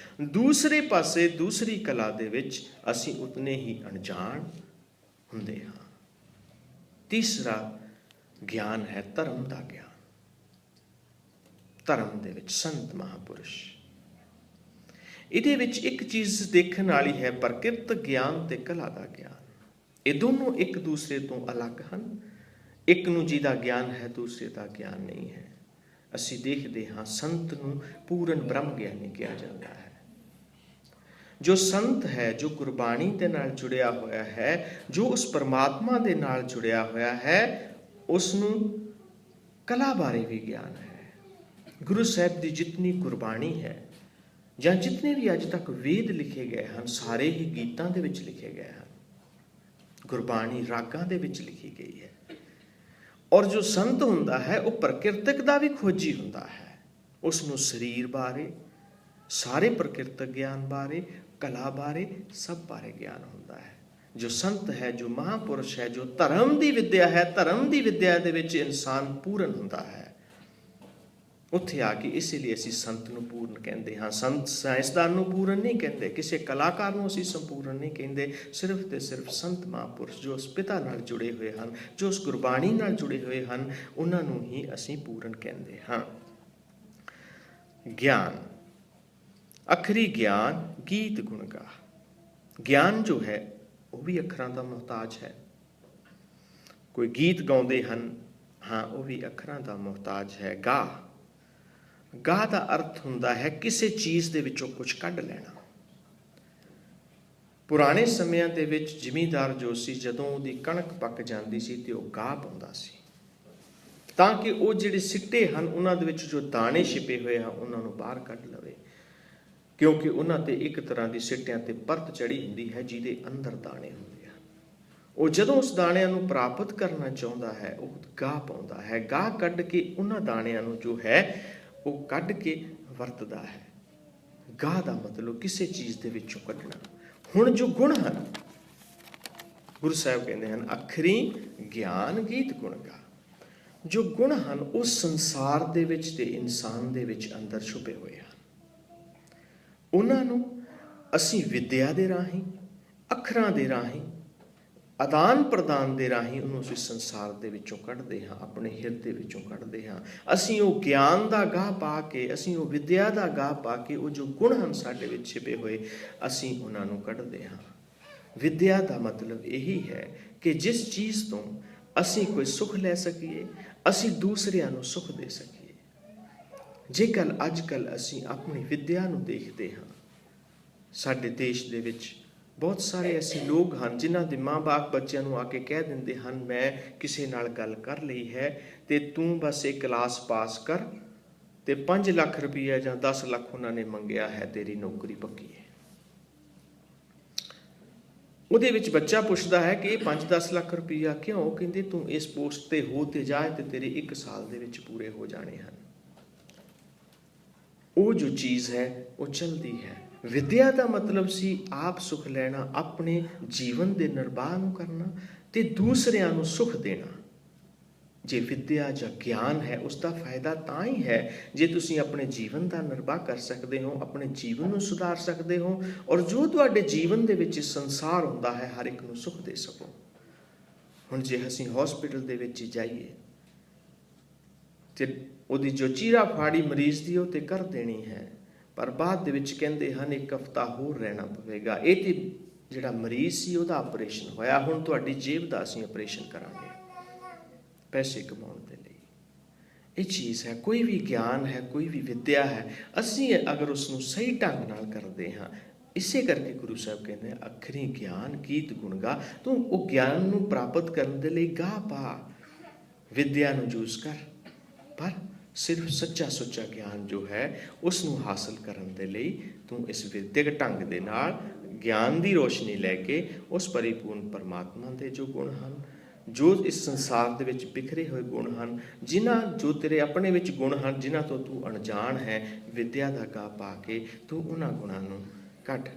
ਦੂਸਰੇ ਪਾਸੇ ਦੂਸਰੀ ਕਲਾ ਦੇ ਵਿੱਚ ਅਸੀਂ ਉਤਨੇ ਹੀ ਅਣਜਾਣ ਹੁੰਦੇ ਹਾਂ। ਤੀਸਰਾ ਗਿਆਨ ਹੈ ਧਰਮ ਦਾ ਗਿਆਨ। ਧਰਮ ਦੇ ਵਿੱਚ ਸੰਤ ਮਹਾਂਪੁਰਸ਼, ਇਹਦੇ ਵਿੱਚ ਇੱਕ ਚੀਜ਼ ਦੇਖਣ ਵਾਲੀ ਹੈ, ਪ੍ਰਕਿਰਤਿਕ ਗਿਆਨ ਤੇ ਕਲਾ ਦਾ ਗਿਆਨ। ਇਹ ਦੋਨੋਂ ਇੱਕ ਦੂਸਰੇ ਤੋਂ ਅਲੱਗ ਹਨ। ਇੱਕ ਨੂੰ ਜਿਹਦਾ ਗਿਆਨ ਹੈ, ਦੂਸਰੇ ਦਾ ਗਿਆਨ ਨਹੀਂ ਹੈ। ਅਸੀਂ ਦੇਖਦੇ ਹਾਂ ਸੰਤ ਨੂੰ ਪੂਰਨ ਬ੍ਰਹਮ ਗਿਆਨੀ ਕਿਹਾ ਜਾਂਦਾ ਹੈ। ਜੋ ਸੰਤ ਹੈ, ਜੋ ਗੁਰਬਾਣੀ ਦੇ ਨਾਲ ਜੁੜਿਆ ਹੋਇਆ ਹੈ, ਜੋ ਉਸ ਪਰਮਾਤਮਾ ਦੇ ਨਾਲ ਜੁੜਿਆ ਹੋਇਆ ਹੈ, ਉਸ ਨੂੰ ਕਲਾ ਬਾਰੇ ਵੀ ਗਿਆਨ ਹੈ। ਗੁਰੂ ਸਾਹਿਬ ਦੀ ਜਿਤਨੀ ਗੁਰਬਾਣੀ ਹੈ ਜਾਂ ਜਿਤਨੇ ਵੀ ਅੱਜ ਤੱਕ ਵੇਦ ਲਿਖੇ ਗਏ ਹਨ, ਸਾਰੇ ਹੀ ਗੀਤਾਂ ਦੇ ਵਿੱਚ ਲਿਖੇ ਗਏ ਹਨ। ਗੁਰਬਾਣੀ ਰਾਗਾਂ ਦੇ ਵਿੱਚ ਲਿਖੀ ਗਈ ਹੈ। ਔਰ ਜੋ ਸੰਤ ਹੁੰਦਾ ਹੈ ਉਹ ਪ੍ਰਕਿਰਤਿਕ ਦਾ ਵੀ ਖੋਜੀ ਹੁੰਦਾ ਹੈ। ਉਸ ਨੂੰ ਸਰੀਰ ਬਾਰੇ, ਸਾਰੇ ਪ੍ਰਕਿਰਤਿਕ ਗਿਆਨ ਬਾਰੇ, ਕਲਾ ਬਾਰੇ, ਸਭ ਬਾਰੇ ਗਿਆਨ ਹੁੰਦਾ ਹੈ। ਜੋ ਸੰਤ ਹੈ, ਜੋ ਮਹਾਂਪੁਰਸ਼ ਹੈ, ਜੋ ਧਰਮ ਦੀ ਵਿੱਦਿਆ ਹੈ, ਧਰਮ ਦੀ ਵਿੱਦਿਆ ਦੇ ਵਿੱਚ ਇਨਸਾਨ ਪੂਰਨ ਹੁੰਦਾ ਹੈ। ਉੱਥੇ ਆ ਕੇ ਇਸੇ ਲਈ ਅਸੀਂ ਸੰਤ ਨੂੰ ਪੂਰਨ ਕਹਿੰਦੇ ਹਾਂ। ਸੰਤ ਸਾਇੰਸਦਾਨ ਨੂੰ ਪੂਰਨ ਨਹੀਂ ਕਹਿੰਦੇ, ਕਿਸੇ ਕਲਾਕਾਰ ਨੂੰ ਅਸੀਂ ਸੰਪੂਰਨ ਨਹੀਂ ਕਹਿੰਦੇ। ਸਿਰਫ ਤੇ ਸਿਰਫ ਸੰਤ ਮਹਾਂਪੁਰਸ਼ ਜੋ ਉਸ ਪਿਤਾ ਨਾਲ ਜੁੜੇ ਹੋਏ ਹਨ, ਜੋ ਉਸ ਗੁਰਬਾਣੀ ਨਾਲ ਜੁੜੇ ਹੋਏ ਹਨ, ਉਹਨਾਂ ਨੂੰ ਹੀ ਅਸੀਂ ਪੂਰਨ ਕਹਿੰਦੇ ਹਾਂ। ਗਿਆਨ, ਅਖਰੀ ਗਿਆਨ ਗੀਤ ਗੁਣ ਗਾ। ਗਿਆਨ ਜੋ ਹੈ ਉਹ ਵੀ ਅੱਖਰਾਂ ਦਾ ਮੁਹਤਾਜ ਹੈ। ਕੋਈ ਗੀਤ ਗਾਉਂਦੇ ਹਨ, ਹਾਂ, ਉਹ ਵੀ ਅੱਖਰਾਂ ਦਾ ਮੁਹਤਾਜ ਹੈ। ਗਾ ਦਾ ਅਰਥ ਹੁੰਦਾ ਹੈ ਕਿਸੇ ਚੀਜ਼ ਦੇ ਵਿੱਚੋਂ ਕੁਝ ਕੱਢ ਲੈਣਾ। ਪੁਰਾਣੇ ਸਮਿਆਂ ਦੇ ਵਿੱਚ ਜ਼ਿਮੀਂਦਾਰ ਜੋ ਸੀ, ਜਦੋਂ ਉਹਦੀ ਕਣਕ ਪੱਕ ਜਾਂਦੀ ਸੀ ਤੇ ਉਹ ਗਾ ਪਾਉਂਦਾ ਸੀ, ਤਾਂ ਕਿ ਉਹ ਜਿਹੜੇ ਸਿੱਟੇ ਹਨ ਉਹਨਾਂ ਦੇ ਵਿੱਚ ਜੋ ਦਾਣੇ ਛਿਪੇ ਹੋਏ ਹਨ ਉਹਨਾਂ ਨੂੰ ਬਾਹਰ ਕੱਢ ਲਵੇ, ਕਿਉਂਕਿ ਉਹਨਾਂ ਤੇ ਇੱਕ ਤਰ੍ਹਾਂ ਦੀ ਸਿੱਟਿਆਂ ਤੇ ਪਰਤ ਚੜੀ ਹੁੰਦੀ ਹੈ ਜਿਹਦੇ ਅੰਦਰ ਦਾਣੇ ਹੁੰਦੇ ਹਨ। ਉਹ ਜਦੋਂ ਉਸ ਦਾਣਿਆਂ ਨੂੰ ਪ੍ਰਾਪਤ ਕਰਨਾ ਚਾਹੁੰਦਾ ਹੈ ਉਹ ਗਾ ਪਾਉਂਦਾ ਹੈ। ਗਾ ਕੱਢ ਕੇ ਉਹਨਾਂ ਦਾਣਿਆਂ ਨੂੰ ਜੋ ਹੈ ਉਹ ਕੱਢ ਕੇ ਵਰਤਦਾ ਹੈ। ਗਾ ਦਾ ਮਤਲਬ ਕਿਸੇ ਚੀਜ਼ ਦੇ ਵਿੱਚੋਂ ਕੱਢਣਾ। ਹੁਣ ਜੋ ਗੁਣ ਹਨ, ਗੁਰੂ ਸਾਹਿਬ ਕਹਿੰਦੇ ਹਨ ਅਖਰੀ ਗਿਆਨ ਗੀਤ ਗੁਣ ਗਾ। ਜੋ ਗੁਣ ਹਨ ਉਹ ਸੰਸਾਰ ਦੇ ਵਿੱਚ ਤੇ ਇਨਸਾਨ ਦੇ ਵਿੱਚ ਅੰਦਰ ਛੁਪੇ ਹੋਏ ਹਨ। ਉਹਨਾਂ ਨੂੰ ਅਸੀਂ ਵਿਦਿਆ ਦੇ ਰਾਹੀਂ, ਅੱਖਰਾਂ ਦੇ ਰਾਹੀਂ, ਆਦਾਨ ਪ੍ਰਦਾਨ ਦੇ ਰਾਹੀਂ ਉਹਨੂੰ ਅਸੀਂ ਸੰਸਾਰ ਦੇ ਵਿੱਚੋਂ ਕੱਢਦੇ ਹਾਂ, ਆਪਣੇ ਹਿਰਦੇ ਵਿੱਚੋਂ ਕੱਢਦੇ ਹਾਂ। ਅਸੀਂ ਉਹ ਗਿਆਨ ਦਾ ਗਾਹ ਪਾ ਕੇ, ਅਸੀਂ ਉਹ ਵਿਦਿਆ ਦਾ ਗਾਹ ਪਾ ਕੇ ਉਹ ਜੋ ਗੁਣ ਹਨ ਸਾਡੇ ਵਿੱਚ ਛਿਪੇ ਹੋਏ, ਅਸੀਂ ਉਹਨਾਂ ਨੂੰ ਕੱਢਦੇ ਹਾਂ। ਵਿਦਿਆ ਦਾ ਮਤਲਬ ਇਹੀ ਹੈ ਕਿ ਜਿਸ ਚੀਜ਼ ਤੋਂ ਅਸੀਂ ਕੋਈ ਸੁੱਖ ਲੈ ਸਕੀਏ, ਅਸੀਂ ਦੂਸਰਿਆਂ ਨੂੰ ਸੁੱਖ ਦੇ ਸਕੀਏ। ਜੇਕਰ ਅੱਜ ਕੱਲ੍ਹ ਅਸੀਂ ਆਪਣੀ ਵਿਦਿਆ ਨੂੰ ਦੇਖਦੇ ਹਾਂ, ਸਾਡੇ ਦੇਸ਼ ਦੇ ਵਿੱਚ ਬਹੁਤ ਸਾਰੇ ਐਸੇ ਲੋਕ ਹਨ ਜਿਨ੍ਹਾਂ ਦੇ ਮਾਂ-ਬਾਪ ਬੱਚਿਆਂ ਨੂੰ ਆ ਕੇ ਕਹਿ ਦਿੰਦੇ ਹਨ, ਮੈਂ ਕਿਸੇ ਨਾਲ ਗੱਲ ਕਰ ਲਈ ਹੈ ਤੇ ਤੂੰ ਬਸ ਇਹ ਕਲਾਸ ਪਾਸ ਕਰ ਤੇ 5 ਲੱਖ ਰੁਪਈਆ ਜਾਂ 10 ਲੱਖ ਉਹਨਾਂ ਨੇ ਮੰਗਿਆ ਹੈ, ਤੇਰੀ ਨੌਕਰੀ ਪੱਕੀ ਹੈ। ਉਹਦੇ ਵਿੱਚ ਬੱਚਾ ਪੁੱਛਦਾ ਹੈ ਕਿ ਇਹ 5-10 ਲੱਖ ਰੁਪਈਆ ਕਿਉਂ? ਕਹਿੰਦੇ ਤੂੰ ਇਸ ਪੋਸਟ ਤੇ ਹੋ ਤੇ ਜਾਏ ਤੇ ਤੇਰੇ 1 ਸਾਲ ਦੇ ਵਿੱਚ ਪੂਰੇ ਹੋ ਜਾਣੇ ਹਨ। ਉਹ ਜੋ ਚੀਜ਼ ਹੈ ਉਹ ਚਲਦੀ ਹੈ। ਵਿਦਿਆ ਦਾ ਮਤਲਬ ਸੀ ਆਪ ਸੁੱਖ ਲੈਣਾ, ਆਪਣੇ ਜੀਵਨ ਦੇ ਨਿਰਬਾਹ ਨੂੰ ਕਰਨਾ ਤੇ ਦੂਸਰਿਆਂ ਨੂੰ ਸੁੱਖ ਦੇਣਾ। ਜੇ ਵਿਦਿਆ ਜਾਂ ਗਿਆਨ ਹੈ, ਉਸ ਦਾ ਫਾਇਦਾ ਤਾਂ ਹੀ ਹੈ ਜੇ ਤੁਸੀਂ ਆਪਣੇ ਜੀਵਨ ਦਾ ਨਿਰਬਾਹ ਕਰ ਸਕਦੇ ਹੋ, ਆਪਣੇ ਜੀਵਨ ਨੂੰ ਸੁਧਾਰ ਸਕਦੇ ਹੋ, ਔਰ ਜੋ ਤੁਹਾਡੇ ਜੀਵਨ ਦੇ ਵਿੱਚ ਸੰਸਾਰ ਹੁੰਦਾ ਹੈ ਹਰ ਇੱਕ ਨੂੰ ਸੁੱਖ ਦੇ ਸਕੋ। ਹੁਣ ਜੇ ਅਸੀਂ ਹਸਪੀਟਲ ਦੇ ਵਿੱਚ ਜਾਈਏ ਤੇ ਉਹਦੀ ਜੋ ਚੀਰਾ ਫਾੜੀ ਮਰੀਜ਼ ਦੀ ਉਹ ਤੇ ਕਰ ਦੇਣੀ ਹੈ, ਪਰ ਬਾਅਦ ਦੇ ਵਿੱਚ ਕਹਿੰਦੇ ਹਨ 1 ਹਫ਼ਤਾ ਹੋਰ ਰਹਿਣਾ ਪਵੇਗਾ। ਇਹ ਤੇ ਜਿਹੜਾ ਮਰੀਜ਼ ਸੀ ਉਹਦਾ ਆਪਰੇਸ਼ਨ ਹੋਇਆ, ਹੁਣ ਤੁਹਾਡੀ ਜੇਬ ਦਾ ਅਸੀਂ ਆਪਰੇਸ਼ਨ ਕਰਾਂਗੇ ਪੈਸੇ ਕਮਾਉਣ ਦੇ ਲਈ। ਇਹ ਚੀਜ਼ ਹੈ, ਕੋਈ ਵੀ ਗਿਆਨ ਹੈ, ਕੋਈ ਵੀ ਵਿਦਿਆ ਹੈ, ਅਸੀਂ ਅਗਰ ਉਸ ਨੂੰ ਸਹੀ ਢੰਗ ਨਾਲ ਕਰਦੇ ਹਾਂ। ਇਸੇ ਕਰਕੇ ਗੁਰੂ ਸਾਹਿਬ ਕਹਿੰਦੇ ਅਖਰੀ ਗਿਆਨ ਗੀਤ ਗੁਣ ਗਾ। ਤੂੰ ਉਹ ਗਿਆਨ ਨੂੰ ਪ੍ਰਾਪਤ ਕਰਨ ਦੇ ਲਈ ਗਾ ਪਾ, ਵਿਦਿਆ ਨੂੰ ਯੂਜ਼ ਕਰ, ਪਰ ਸਿਰਫ ਸੱਚਾ ਸੁੱਚਾ ਗਿਆਨ ਜੋ ਹੈ ਉਸ ਨੂੰ ਹਾਸਲ ਕਰਨ ਦੇ ਲਈ ਤੂੰ ਇਸ ਵਿਦਿਅਕ ਢੰਗ ਦੇ ਨਾਲ ਗਿਆਨ ਦੀ ਰੋਸ਼ਨੀ ਲੈ ਕੇ ਉਸ ਪਰਿਪੂਰਨ ਪਰਮਾਤਮਾ ਦੇ ਜੋ ਗੁਣ ਹਨ, ਜੋ ਇਸ ਸੰਸਾਰ ਦੇ ਵਿੱਚ ਬਿਖਰੇ ਹੋਏ ਗੁਣ ਹਨ, ਜੋ ਤੇਰੇ ਆਪਣੇ ਵਿੱਚ ਗੁਣ ਹਨ, ਜਿਨ੍ਹਾਂ ਤੋਂ ਤੂੰ ਅਣਜਾਣ ਹੈ, ਵਿਦਿਆ ਦਾ ਗਾ ਪਾ ਕੇ ਤੂੰ ਉਹਨਾਂ ਗੁਣਾਂ ਨੂੰ ਕੱਢ।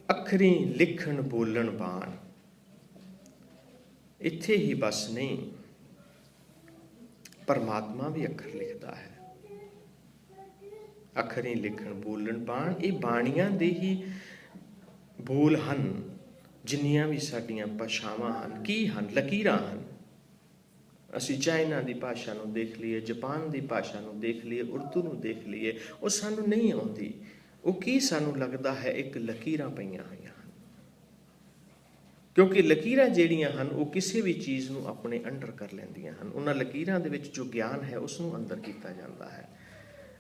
ਅੱਖਰੀ ਲਿਖਣ ਬੋਲਣ ਬਾਣ, ਇੱਥੇ ਹੀ ਬਸ ਨਹੀਂ, ਪਰਮਾਤਮਾ ਵੀ ਅੱਖਰ ਲਿਖਦਾ ਹੈ। ਅੱਖਰੀ ਲਿਖਣ ਬੋਲਣ ਬਾਣ, ਇਹ ਬਾਣੀਆਂ ਦੇ ਹੀ ਬੋਲ ਹਨ। ਜਿੰਨੀਆਂ ਵੀ ਸਾਡੀਆਂ ਭਾਸ਼ਾਵਾਂ ਹਨ, ਕੀ ਹਨ? ਲਕੀਰਾਂ ਹਨ। ਅਸੀਂ ਚਾਈਨਾ ਦੀ ਭਾਸ਼ਾ ਨੂੰ ਦੇਖ ਲਈਏ, ਜਾਪਾਨ ਦੀ ਭਾਸ਼ਾ ਨੂੰ ਦੇਖ ਲਈਏ, ਉਰਦੂ ਨੂੰ ਦੇਖ ਲਈਏ, ਉਹ ਸਾਨੂੰ ਨਹੀਂ ਆਉਂਦੀ। ਉਹ ਕੀ ਸਾਨੂੰ ਲੱਗਦਾ ਹੈ ਇੱਕ ਲਕੀਰਾਂ ਪਈਆਂ ਹੋਈਆਂ ਹਨ, ਕਿਉਂਕਿ ਲਕੀਰਾਂ ਜਿਹੜੀਆਂ ਹਨ ਉਹ ਕਿਸੇ ਵੀ ਚੀਜ਼ ਨੂੰ ਆਪਣੇ ਅੰਡਰ ਕਰ ਲੈਂਦੀਆਂ ਹਨ। ਉਹਨਾਂ ਲਕੀਰਾਂ ਦੇ ਵਿੱਚ ਜੋ ਗਿਆਨ ਹੈ ਉਸ ਨੂੰ ਅੰਦਰ ਕੀਤਾ ਜਾਂਦਾ ਹੈ।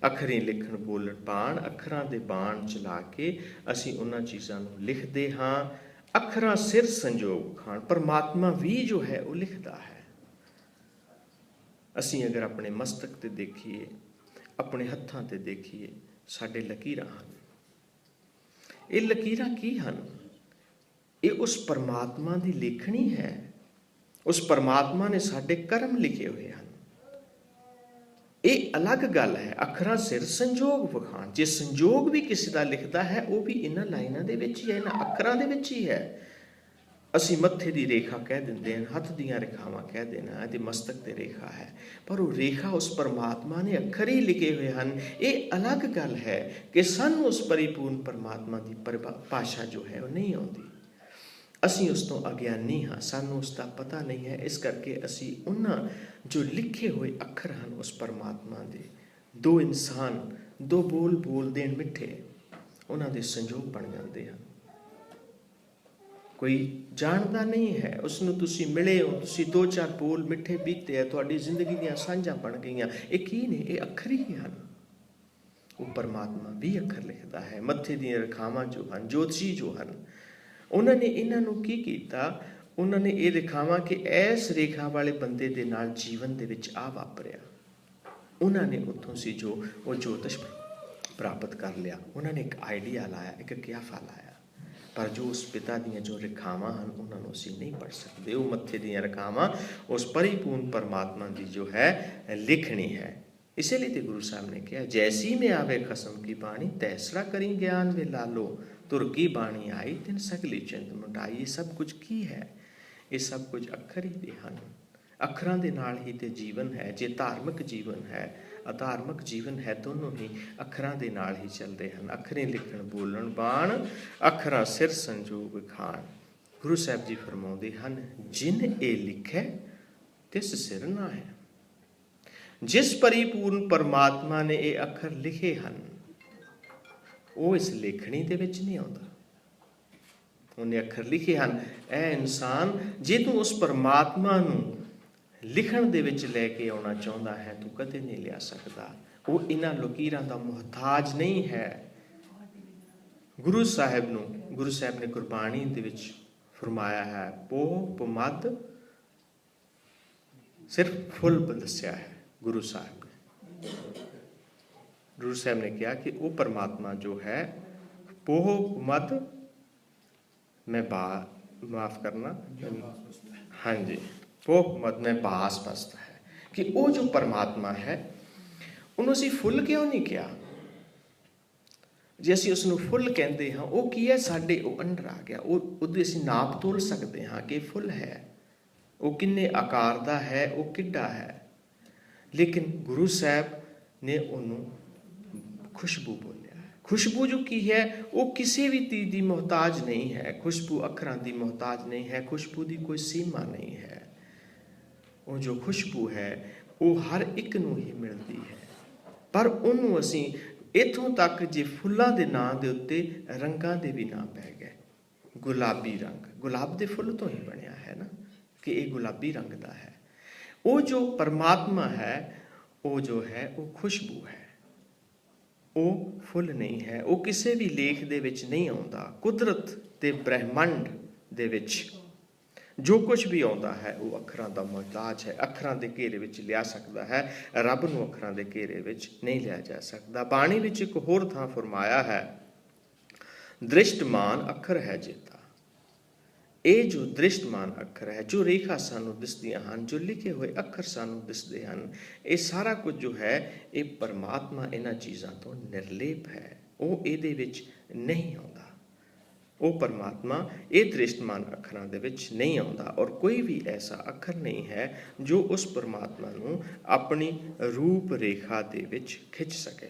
ਅੱਖਰੀ ਲਿਖਣ ਬੋਲਣ ਬਾਣ, ਅੱਖਰਾਂ ਦੇ ਬਾਣ ਚਲਾ ਕੇ ਅਸੀਂ ਉਹਨਾਂ ਚੀਜ਼ਾਂ ਨੂੰ ਲਿਖਦੇ ਹਾਂ। ਅੱਖਰਾਂ ਸਿਰ ਸੰਜੋਗ ਖਾਣ, ਪਰਮਾਤਮਾ ਵੀ ਜੋ ਹੈ ਉਹ ਲਿਖਦਾ ਹੈ। ਅਸੀਂ ਅਗਰ ਆਪਣੇ ਮਸਤਕ ਤੇ ਦੇਖੀਏ, ਆਪਣੇ ਹੱਥਾਂ ਤੇ ਦੇਖੀਏ, ਸਾਡੇ ਲਕੀਰਾਂ ਹਨ। ਇਹ ਲਕੀਰਾਂ ਕੀ ਹਨ? ਇਹ ਉਸ ਪਰਮਾਤਮਾ ਦੀ ਲੇਖਣੀ ਹੈ। ਉਸ ਪਰਮਾਤਮਾ ਨੇ ਸਾਡੇ ਕਰਮ ਲਿਖੇ ਹੋਏ ਹਨ। ਇਹ ਅਲੱਗ ਗੱਲ ਹੈ। ਅੱਖਰਾਂ ਸਿਰ ਸੰਜੋਗ ਵਿਖਾਣ, ਜੇ ਸੰਜੋਗ ਵੀ ਕਿਸੇ ਦਾ ਲਿਖਦਾ ਹੈ ਉਹ ਵੀ ਇਹਨਾਂ ਲਾਈਨਾਂ ਦੇ ਵਿੱਚ ਹੀ ਹੈ, ਇਹਨਾਂ ਅੱਖਰਾਂ ਦੇ ਵਿੱਚ ਹੀ ਹੈ। ਅਸੀਂ ਮੱਥੇ ਦੀ ਰੇਖਾ ਕਹਿ ਦਿੰਦੇ ਹਾਂ, ਹੱਥ ਦੀਆਂ ਰੇਖਾਵਾਂ ਕਹਿ ਦੇਣਾ ਤੇ ਮਸਤਕ ਤੇ ਰੇਖਾ ਹੈ, ਪਰ ਉਹ ਰੇਖਾ ਉਸ ਪਰਮਾਤਮਾ ਨੇ ਅੱਖਰ ਹੀ ਲਿਖੇ ਹੋਏ ਹਨ। ਇਹ ਅਲੱਗ ਗੱਲ ਹੈ ਕਿ ਸਾਨੂੰ ਉਸ ਪਰਿਪੂਰਨ ਪਰਮਾਤਮਾ ਦੀ ਭਾਸ਼ਾ ਜੋ ਹੈ ਉਹ ਨਹੀਂ ਆਉਂਦੀ। ਅਸੀਂ ਉਸ ਤੋਂ ਅਗਿਆਨੀ ਹਾਂ, ਸਾਨੂੰ ਉਸ ਦਾ ਪਤਾ ਨਹੀਂ ਹੈ। ਇਸ ਕਰਕੇ ਅਸੀਂ ਉਹਨਾਂ ਜੋ ਲਿਖੇ ਹੋਏ ਅੱਖਰ ਹਨ ਉਸ ਪਰਮਾਤਮਾ ਦੇ, ਦੋ ਇਨਸਾਨ ਦੋ ਬੋਲ ਬੋਲਦੇ ਹਨ ਮਿੱਠੇ, ਉਹਨਾਂ ਦੇ ਸੰਜੋਗ ਬਣ ਜਾਂਦੇ ਹਨ। ਕੋਈ ਜਾਣਦਾ ਨਹੀਂ ਹੈ, ਉਸ ਨੂੰ ਤੁਸੀਂ ਮਿਲੇ ਹੋ, ਤੁਸੀਂ ਦੋ ਚਾਰ ਬੋਲ ਮਿੱਠੇ ਬੀਤੇ ਹੈ, ਤੁਹਾਡੀ ਜ਼ਿੰਦਗੀ ਦੀਆਂ ਸਾਂਝਾਂ ਬਣ ਗਈਆਂ। ਇਹ ਕੀ ਨੇ? ਇਹ ਅੱਖਰ ਹੀ ਹਨ। ਉਹ ਪਰਮਾਤਮਾ ਵੀ ਅੱਖਰ ਲਿਖਦਾ ਹੈ। ਮੱਥੇ ਦੀਆਂ ਰੇਖਾਵਾਂ ਜੋ ਹਨ, ਜੋਤਸ਼ੀ ਜੋ ਹਨ, ਉਹਨਾਂ ਨੇ ਇਹਨਾਂ ਨੂੰ ਕੀ ਕੀਤਾ? ਉਹਨਾਂ ਨੇ ਇਹ ਰੇਖਾਵਾਂ ਕਿ ਇਸ ਰੇਖਾ ਵਾਲੇ ਬੰਦੇ ਦੇ ਨਾਲ ਜੀਵਨ ਦੇ ਵਿੱਚ ਆ ਵਾਪਰਿਆ। ਉਹਨਾਂ ਨੇ ਉੱਥੋਂ ਸੀ ਜੋ ਉਹ ਜੋਤਿਸ਼ ਪ੍ਰਾਪਤ ਕਰ ਲਿਆ। ਉਹਨਾਂ ਨੇ ਇੱਕ ਆਈਡੀਆ ਲਾਇਆ, ਇੱਕ ਕਿਆਫਾ ਲਾਇਆ, ਪਰ ਜੋ ਉਸ ਪਿਤਾ ਦੀਆਂ ਜੋ ਰੇਖਾਵਾਂ ਹਨ ਉਹਨਾਂ ਨੂੰ ਅਸੀਂ ਨਹੀਂ ਪੜ੍ਹ ਸਕਦੇ। ਉਹ ਮੱਥੇ ਦੀਆਂ ਰੇਖਾਵਾਂ ਉਸ ਪਰਿਪੂਰਨ ਪਰਮਾਤਮਾ ਦੀ ਜੋ ਹੈ ਲਿਖਣੀ ਹੈ। ਇਸੇ ਲਈ ਤੇ ਗੁਰੂ ਸਾਹਿਬ ਨੇ ਕਿਹਾ, ਜੈਸੀ में आवे खसम की बाणी तैसरा करी ज्ञान वे लालो, तुर की बाणी आई तिन सगली चिंत मुटाई। ਇਹ ਸਭ ਕੁਝ ਕੀ ਹੈ? ਇਹ ਸਭ ਕੁਝ ਅੱਖਰ ਹੀ ਦੇ ਹਨ। ਅੱਖਰਾਂ ਦੇ ਨਾਲ ਹੀ ਤੇ ਜੀਵਨ ਹੈ। ਜੇ ਧਾਰਮਿਕ ਜੀਵਨ ਹੈ, ਅਧਾਰਮਿਕ ਜੀਵਨ ਹੈ, ਦੋਨੋਂ ਹੀ ਅੱਖਰਾਂ ਦੇ ਨਾਲ ਹੀ ਚੱਲਦੇ ਹਨ। ਅੱਖਰੇ ਲਿਖਣ ਬੋਲਣ ਬਾਣ, ਅੱਖਰਾਂ ਸਿਰ ਸੰਜੋਗ ਖਾਣ। ਗੁਰੂ ਸਾਹਿਬ ਜੀ ਫਰਮਾਉਂਦੇ ਹਨ, ਜਿਨ ਇਹ ਲਿਖੇ ਤਿਸ ਸਿਰ ਨਾ ਹੈ। ਜਿਸ ਪਰਿਪੂਰਨ ਪਰਮਾਤਮਾ ਨੇ ਇਹ ਅੱਖਰ ਲਿਖੇ ਹਨ, ਉਹ ਇਸ ਲੇਖਣੀ ਦੇ ਵਿੱਚ ਨਹੀਂ ਆਉਂਦਾ। ਉਹਨੇ ਅੱਖਰ ਲਿਖੇ ਹਨ। ਇਹ ਇਨਸਾਨ ਜੇ ਤੂੰ ਉਸ ਪਰਮਾਤਮਾ ਨੂੰ ਲਿਖਣ ਦੇ ਵਿੱਚ ਲੈ ਕੇ ਆਉਣਾ ਚਾਹੁੰਦਾ ਹੈ, ਤੂੰ ਕਦੇ ਨਹੀਂ ਲਿਆ ਸਕਦਾ। ਉਹ ਇਹਨਾਂ ਲਕੀਰਾਂ ਦਾ ਮੁਹਤਾਜ ਨਹੀਂ ਹੈ। ਗੁਰੂ ਸਾਹਿਬ ਨੇ ਗੁਰਬਾਣੀ ਦੇ ਵਿੱਚ ਫਰਮਾਇਆ ਹੈ, ਪੋਹ ਪਮਦ ਸਿਰਫ ਫੁੱਲ ਦੱਸਿਆ ਹੈ। ਗੁਰੂ ਸਾਹਿਬ ਨੇ ਕਿਹਾ ਕਿ ਉਹ ਪਰਮਾਤਮਾ ਜੋ ਹੈ, ਪੋਹ ਮਦ ਮੈਂ ਮਾਫ ਕਰਨਾ, ਹਾਂਜੀ, ਪੋਹ ਮਦ ਮੈਂ ਬਾਸ ਬਸਤਾ ਹੈ, ਕਿ ਉਹ ਜੋ ਪਰਮਾਤਮਾ ਹੈ ਉਹਨੂੰ ਅਸੀਂ ਫੁੱਲ ਕਿਉਂ ਨਹੀਂ ਕਿਹਾ? ਜੇ ਅਸੀਂ ਉਸ ਨੂੰ ਫੁੱਲ ਕਹਿੰਦੇ ਹਾਂ, ਉਹ ਕੀ ਹੈ? ਸਾਡੇ ਉਹ ਅੰਡਰ ਆ ਗਿਆ। ਉਹਦੇ ਅਸੀਂ ਨਾਪ ਤੋਲ ਸਕਦੇ ਹਾਂ ਕਿ ਫੁੱਲ ਹੈ, ਉਹ ਕਿੰਨੇ ਆਕਾਰ ਦਾ ਹੈ, ਉਹ ਕਿੱਡਾ ਹੈ। ਲੇਕਿਨ ਗੁਰੂ ਸਾਹਿਬ ਨੇ ਉਹਨੂੰ ਖੁਸ਼ਬੂ ਬੋਲਿਆ ਹੈ। ਖੁਸ਼ਬੂ ਜੋ ਕੀ ਹੈ, ਉਹ ਕਿਸੇ ਵੀ ਚੀਜ਼ ਦੀ ਮੁਹਤਾਜ ਨਹੀਂ ਹੈ। ਖੁਸ਼ਬੂ ਅੱਖਰਾਂ ਦੀ ਮੁਹਤਾਜ ਨਹੀਂ ਹੈ। ਖੁਸ਼ਬੂ ਦੀ ਕੋਈ ਸੀਮਾ ਨਹੀਂ ਹੈ। ਉਹ ਜੋ ਖੁਸ਼ਬੂ ਹੈ ਉਹ ਹਰ ਇੱਕ ਨੂੰ ਹੀ ਮਿਲਦੀ ਹੈ। ਪਰ ਉਹਨੂੰ ਅਸੀਂ ਇੱਥੋਂ ਤੱਕ ਜੇ ਫੁੱਲਾਂ ਦੇ ਨਾਂ ਦੇ ਉੱਤੇ ਰੰਗਾਂ ਦੇ ਵੀ ਨਾਂ ਪੈ ਗਏ। ਗੁਲਾਬੀ ਰੰਗ ਗੁਲਾਬ ਦੇ ਫੁੱਲ ਤੋਂ ਹੀ ਬਣਿਆ ਹੈ ਨਾ, ਕਿ ਇਹ ਗੁਲਾਬੀ ਰੰਗ ਦਾ ਹੈ। ਉਹ ਜੋ ਪਰਮਾਤਮਾ ਹੈ, ਉਹ ਜੋ ਹੈ ਉਹ ਖੁਸ਼ਬੂ ਹੈ, ਉਹ ਫੁੱਲ ਨਹੀਂ ਹੈ। ਉਹ ਕਿਸੇ ਵੀ ਲੇਖ ਦੇ ਵਿੱਚ ਨਹੀਂ ਆਉਂਦਾ। ਕੁਦਰਤ ਤੇ ਬ੍ਰਹਿਮੰਡ ਦੇ ਵਿੱਚ ਜੋ ਕੁਝ ਵੀ ਆਉਂਦਾ ਹੈ ਉਹ ਅੱਖਰਾਂ ਦਾ ਮੁਹਤਾਜ ਹੈ। ਅੱਖਰਾਂ ਦੇ ਘੇਰੇ ਵਿੱਚ ਲਿਆ ਸਕਦਾ ਹੈ, ਰੱਬ ਨੂੰ ਅੱਖਰਾਂ ਦੇ ਘੇਰੇ ਵਿੱਚ ਨਹੀਂ ਲਿਆ ਜਾ ਸਕਦਾ। ਬਾਣੀ ਵਿੱਚ ਇੱਕ ਹੋਰ ਥਾਂ ਫਰਮਾਇਆ ਹੈ, ਦ੍ਰਿਸ਼ਟਮਾਨ ਅੱਖਰ ਹੈ ਜੇਤਾ। ਇਹ ਜੋ ਦ੍ਰਿਸ਼ਟਮਾਨ ਅੱਖਰ ਹੈ, ਜੋ ਰੇਖਾ ਸਾਨੂੰ ਦਿਸਦੀਆਂ ਹਨ, ਜੋ ਲਿਖੇ ਹੋਏ ਅੱਖਰ ਸਾਨੂੰ ਦਿਸਦੇ ਹਨ, ਇਹ ਸਾਰਾ ਕੁਝ ਜੋ ਹੈ ਇਹ ਪਰਮਾਤਮਾ ਇਹਨਾਂ ਚੀਜ਼ਾਂ ਤੋਂ ਨਿਰਲੇਪ ਹੈ। ਉਹ ਇਹਦੇ ਵਿੱਚ ਨਹੀਂ ਆਉਂਦਾ। ਉਹ ਪਰਮਾਤਮਾ ਇਹ ਦ੍ਰਿਸ਼ਟਮਾਨ ਅੱਖਰਾਂ ਦੇ ਵਿੱਚ ਨਹੀਂ ਆਉਂਦਾ। ਔਰ ਕੋਈ ਵੀ ਐਸਾ ਅੱਖਰ ਨਹੀਂ ਹੈ ਜੋ ਉਸ ਪਰਮਾਤਮਾ ਨੂੰ ਆਪਣੀ ਰੂਪ ਰੇਖਾ ਦੇ ਵਿੱਚ ਖਿੱਚ ਸਕੇ।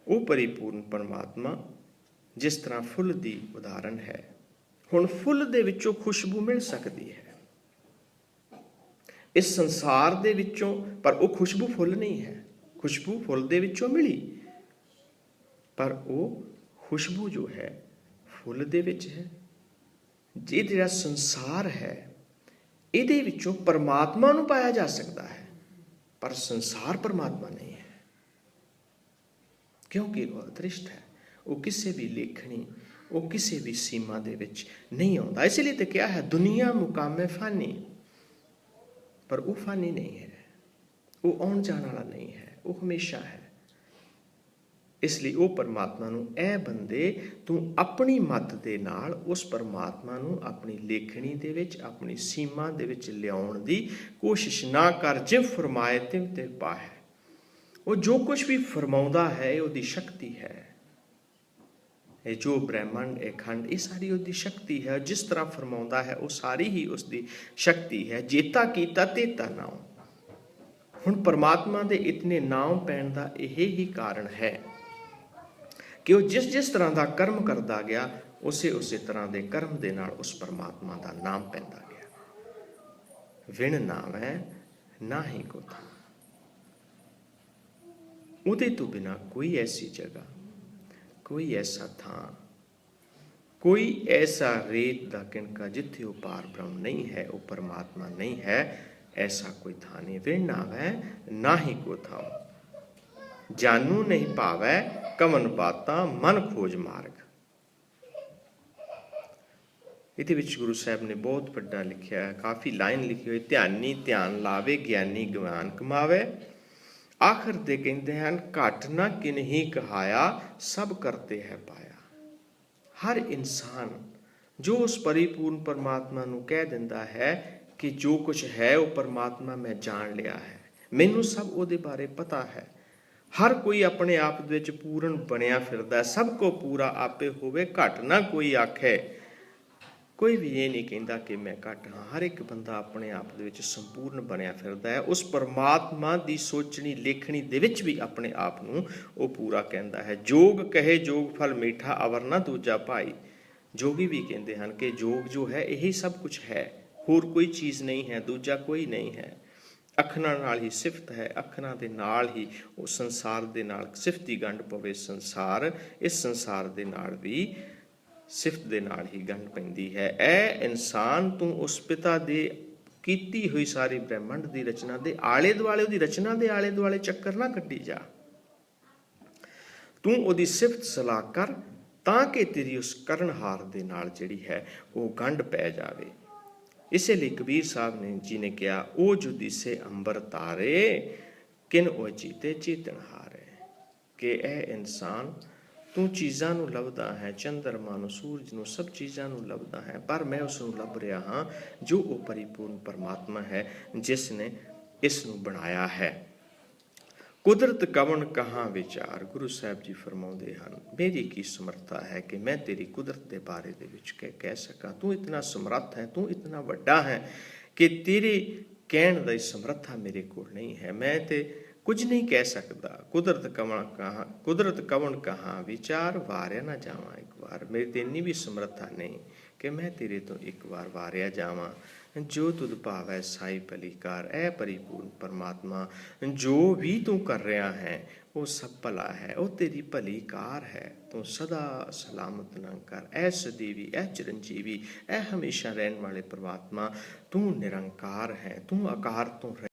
ਉਹ ਪਰਿਪੂਰਨ ਪਰਮਾਤਮਾ ਜਿਸ ਤਰ੍ਹਾਂ ਫੁੱਲ ਦੀ ਉਦਾਹਰਣ ਹੈ। ਹੁਣ ਫੁੱਲ ਦੇ ਵਿੱਚੋਂ ਖੁਸ਼ਬੂ ਮਿਲ ਸਕਦੀ ਹੈ ਇਸ ਸੰਸਾਰ ਦੇ ਵਿੱਚੋਂ, ਪਰ ਉਹ ਖੁਸ਼ਬੂ ਫੁੱਲ ਨਹੀਂ ਹੈ। ਖੁਸ਼ਬੂ ਫੁੱਲ ਦੇ ਵਿੱਚੋਂ ਮਿਲੀ, ਪਰ ਉਹ ਖੁਸ਼ਬੂ ਜੋ ਹੈ ਫੁੱਲ ਦੇ ਵਿੱਚ ਹੈ। ਜੇ ਜਿਹੜਾ ਸੰਸਾਰ ਹੈ ਇਹਦੇ ਵਿੱਚੋਂ ਪਰਮਾਤਮਾ ਨੂੰ ਪਾਇਆ ਜਾ ਸਕਦਾ ਹੈ, ਪਰ ਸੰਸਾਰ ਪਰਮਾਤਮਾ ਨਹੀਂ ਹੈ, ਕਿਉਂਕਿ ਉਹ ਅਦ੍ਰਿਸ਼ਟ ਹੈ। ਉਹ ਕਿਸੇ ਵੀ ਲੇਖਣੀ, ਉਹ ਕਿਸੇ ਵੀ ਸੀਮਾ ਦੇ ਵਿੱਚ ਨਹੀਂ ਆਉਂਦਾ। ਇਸ ਲਈ ਤਾਂ ਕਿਹਾ ਹੈ, ਦੁਨੀਆ ਮੁਕਾਮੇ ਫਾਨੀ, ਪਰ ਉਹ ਫਾਨੀ ਨਹੀਂ ਹੈ, ਉਹ ਆਉਣ ਜਾਣ ਵਾਲਾ ਨਹੀਂ ਹੈ, ਉਹ ਹਮੇਸ਼ਾ ਹੈ। ਇਸ ਲਈ ਉਹ ਪਰਮਾਤਮਾ ਨੂੰ ਇਹ ਬੰਦੇ, ਤੂੰ ਆਪਣੀ ਮੱਤ ਦੇ ਨਾਲ ਉਸ ਪਰਮਾਤਮਾ ਨੂੰ ਆਪਣੀ ਲੇਖਣੀ ਦੇ ਵਿੱਚ, ਆਪਣੀ ਸੀਮਾ ਦੇ ਵਿੱਚ ਲਿਆਉਣ ਦੀ ਕੋਸ਼ਿਸ਼ ਨਾ ਕਰ। ਜਿਵ ਫਰਮਾਏ ਤਿਵ ਤੇ ਪਾਹੈ। ਉਹ ਜੋ ਕੁਝ ਵੀ ਫਰਮਾਉਂਦਾ ਹੈ ਉਹਦੀ ਸ਼ਕਤੀ ਹੈ। ਇਹ ਜੋ ਬ੍ਰਹਿਮੰਡ, ਇਹ ਖੰਡ, ਇਹ ਸਾਰੀ ਉਹਦੀ ਸ਼ਕਤੀ ਹੈ। ਜਿਸ ਤਰ੍ਹਾਂ ਫਰਮਾਉਂਦਾ ਹੈ ਉਹ ਸਾਰੀ ਹੀ ਉਸਦੀ ਸ਼ਕਤੀ ਹੈ। ਜੇਤਾ ਕੀਤਾ ਤੇਤਾ ਨਾਉ। ਹੁਣ ਪਰਮਾਤਮਾ ਦੇ ਇਤਨੇ ਨਾਮ ਪੈਣ ਦਾ ਇਹ ਹੀ ਕਾਰਨ ਹੈ ਕਿ ਉਹ ਜਿਸ ਜਿਸ ਤਰ੍ਹਾਂ ਦਾ ਕਰਮ ਕਰਦਾ ਗਿਆ, ਉਸੇ ਤਰ੍ਹਾਂ ਦੇ ਕਰਮ ਦੇ ਨਾਲ ਉਸ ਪਰਮਾਤਮਾ ਦਾ ਨਾਮ ਪੈਂਦਾ ਗਿਆ। ਵਿਣ ਨਾਵੈ ਨਾਹੀ ਕੋ ਥਾਂ। ਉਹਦੇ ਤੋਂ ਬਿਨਾਂ ਕੋਈ ਐਸੀ ਜਗ੍ਹਾ, ਕੋਈ ਐਸਾ ਥਾਂ, ਕੋਈ ਐਸਾ ਰੇਤ ਦਾ ਕਿਣਕਾ ਜਿੱਥੇ ਉਹ ਪਾਰ ਬ੍ਰਹਮ ਨਹੀਂ ਹੈ, ਉਹ ਪਰਮਾਤਮਾ ਨਹੀਂ ਹੈ, ऐसा कोई था नहीं। विण नावै नाहि को था। जानू नहीं पावै कमन बातां मन खोज मार्ग। ਇਹਦੇ ਵਿੱਚ ਗੁਰੂ ਸਾਹਿਬ ਨੇ ਬਹੁਤ ਵੱਡਾ ਲਿਖਿਆ ਹੈ, ਕਾਫੀ ਲਾਈਨ ਲਿਖੀ ਹੋਈ। ਧਿਆਨੀ ਧਿਆਨ ਲਾਵੇ, ਗਿਆਨੀ ਗਿਆਨ ਕਮਾਵੇ। ਆਖਰ ਦੇ ਕਹਿੰਦੇ ਹਨ, ਘਟ ਨਾ ਕਿਨਹੀ ਕਹਾਇਆ, ਸਭ ਕਰਤੇ ਹੈ ਪਾਇਆ। ਹਰ ਇਨਸਾਨ ਜੋ ਉਸ ਪਰਿਪੂਰਨ ਪਰਮਾਤਮਾ ਨੂੰ ਕਹਿ ਦਿੰਦਾ ਹੈ ਕਿ ਜੋ ਕੁਛ ਹੈ ਉਹ ਪਰਮਾਤਮਾ ਮੈਂ ਜਾਣ ਲਿਆ ਹੈ, ਮੈਨੂੰ ਸਭ ਉਹਦੇ ਬਾਰੇ ਪਤਾ ਹੈ। ਹਰ ਕੋਈ ਆਪਣੇ ਆਪ ਦੇ ਵਿੱਚ ਪੂਰਨ ਬਣਿਆ ਫਿਰਦਾ, ਸਭ ਕੋ ਪੂਰਾ ਆਪੇ ਹੋਵੇ, ਘਟ ਨਾ ਕੋਈ ਆਖੇ। ਕੋਈ ਵੀ ਇਹ ਨਹੀਂ ਕਹਿੰਦਾ ਕਿ ਮੈਂ ਘੱਟ ਹਾਂ। ਹਰ ਇੱਕ ਬੰਦਾ ਆਪਣੇ ਆਪ ਦੇ ਵਿੱਚ ਸੰਪੂਰਨ ਬਣਿਆ ਫਿਰਦਾ ਹੈ। ਉਸ ਪਰਮਾਤਮਾ ਦੀ ਸੋਚਣੀ ਲੇਖਣੀ ਦੇ ਵਿੱਚ ਵੀ ਆਪਣੇ ਆਪ ਨੂੰ ਉਹ ਪੂਰਾ ਕਹਿੰਦਾ ਹੈ। ਜੋਗ ਕਹੇ ਜੋਗ ਫਲ ਮੀਠਾ, ਅਵਰ ਨਾ ਦੂਜਾ ਭਾਈ। ਜੋਗੀ ਵੀ ਕਹਿੰਦੇ ਹਨ ਕਿ ਜੋਗ ਜੋ ਹੈ ਇਹੀ ਸਭ ਕੁਛ ਹੈ, ਹੋਰ ਕੋਈ ਚੀਜ਼ ਨਹੀਂ ਹੈ, ਦੂਜਾ ਕੋਈ ਨਹੀਂ ਹੈ। ਅੱਖਰਾਂ ਨਾਲ ਹੀ ਸਿਫਤ ਹੈ, ਅੱਖਰਾਂ ਦੇ ਨਾਲ ਹੀ ਉਹ ਸੰਸਾਰ ਦੇ ਨਾਲ ਸਿਫਤ ਦੀ ਗੰਢ ਪਵੇ। ਸੰਸਾਰ, ਇਸ ਸੰਸਾਰ ਦੇ ਨਾਲ ਵੀ ਸਿਫਤ ਦੇ ਨਾਲ ਹੀ ਗੰਢ ਪੈਂਦੀ ਹੈ। ਇਹ ਇਨਸਾਨ ਤੂੰ ਉਸ ਪਿਤਾ ਦੇ ਕੀਤੀ ਹੋਈ ਸਾਰੀ ਬ੍ਰਹਿਮੰਡ ਦੀ ਰਚਨਾ ਦੇ ਆਲੇ ਦੁਆਲੇ, ਉਹਦੀ ਰਚਨਾ ਦੇ ਆਲੇ ਦੁਆਲੇ ਚੱਕਰ ਨਾ ਕੱਢੀ ਜਾ। ਤੂੰ ਉਹਦੀ ਸਿਫਤ ਸਲਾਹ ਕਰ ਤਾਂ ਕਿ ਤੇਰੀ ਉਸ ਕਰਨਹਾਰ ਦੇ ਨਾਲ ਜਿਹੜੀ ਹੈ ਉਹ ਗੰਢ ਪੈ ਜਾਵੇ। ਇਸੇ ਲਈ ਕਬੀਰ ਸਾਹਿਬ ਨੇ ਜੀ ਨੇ ਕਿਹਾ, ਉਹ ਜੋ ਦਿਸੇ ਅੰਬਰ ਤਾਰੇ, ਕਿਨ ਉਹ ਜੀਤੇ ਚੇਤਨ ਹਾਰੇ। ਕਿ ਇਹ ਇਨਸਾਨ ਤੂੰ ਚੀਜ਼ਾਂ ਨੂੰ ਲੱਭਦਾ ਹੈ, ਚੰਦਰਮਾ ਨੂੰ, ਸੂਰਜ ਨੂੰ, ਸਭ ਚੀਜ਼ਾਂ ਨੂੰ ਲੱਭਦਾ ਹੈ, ਪਰ ਮੈਂ ਉਸ ਨੂੰ ਲੱਭ ਰਿਹਾ ਹਾਂ ਜੋ ਉਹ ਪਰਿਪੂਰਨ ਪਰਮਾਤਮਾ ਹੈ, ਜਿਸ ਨੇ ਇਸ ਨੂੰ ਬਣਾਇਆ ਹੈ। ਕੁਦਰਤ ਕਵਣ ਕਹਾਂ ਵਿਚਾਰ। ਗੁਰੂ ਸਾਹਿਬ ਜੀ ਫਰਮਾਉਂਦੇ ਹਨ, ਮੇਰੀ ਕੀ ਸਮਰੱਥਾ ਹੈ ਕਿ ਮੈਂ ਤੇਰੀ ਕੁਦਰਤ ਦੇ ਬਾਰੇ ਦੇ ਵਿੱਚ ਕਹਿ ਸਕਾਂ। ਤੂੰ ਇਤਨਾ ਸਮਰੱਥ ਹੈ, ਤੂੰ ਇਤਨਾ ਵੱਡਾ ਹੈ ਕਿ ਤੇਰੀ ਕਹਿਣ ਦੀ ਸਮਰੱਥਾ ਮੇਰੇ ਕੋਲ ਨਹੀਂ ਹੈ। ਮੈਂ ਤੇ ਕੁਝ ਨਹੀਂ ਕਹਿ ਸਕਦਾ। ਕੁਦਰਤ ਕਵਣ ਕਹਾਂ ਵਿਚਾਰ, ਵਾਰਿਆ ਨਾ ਜਾਵਾਂ ਇੱਕ ਵਾਰ। ਮੇਰੀ ਤੇ ਇੰਨੀ ਵੀ ਸਮਰੱਥਾ ਨਹੀਂ ਕਿ ਮੈਂ ਤੇਰੇ ਤੋਂ ਇੱਕ ਵਾਰ ਵਾਰਿਆ ਜਾਵਾਂ। ਜੋ ਤੁਧ ਭਾਵੈ ਸਾਈ ਭਲੀ ਕਾਰ। ਇਹ ਪਰਿਪੂਰਨ ਪਰਮਾਤਮਾ ਜੋ ਵੀ ਤੂੰ ਕਰ ਰਿਹਾ ਹੈ ਉਹ ਸਭ ਭਲਾ ਹੈ, ਉਹ ਤੇਰੀ ਭਲੀ ਕਾਰ ਹੈ। ਤੂੰ ਸਦਾ ਸਲਾਮਤ ਨਾ ਕਰ। ਇਹ ਸਦੀਵੀ, ਇਹ ਚਿਰੰਜੀਵੀ, ਇਹ ਹਮੇਸ਼ਾ ਰਹਿਣ ਵਾਲੇ ਪਰਮਾਤਮਾ, ਤੂੰ ਨਿਰੰਕਾਰ ਹੈ, ਤੂੰ ਆਕਾਰ ਤੋਂ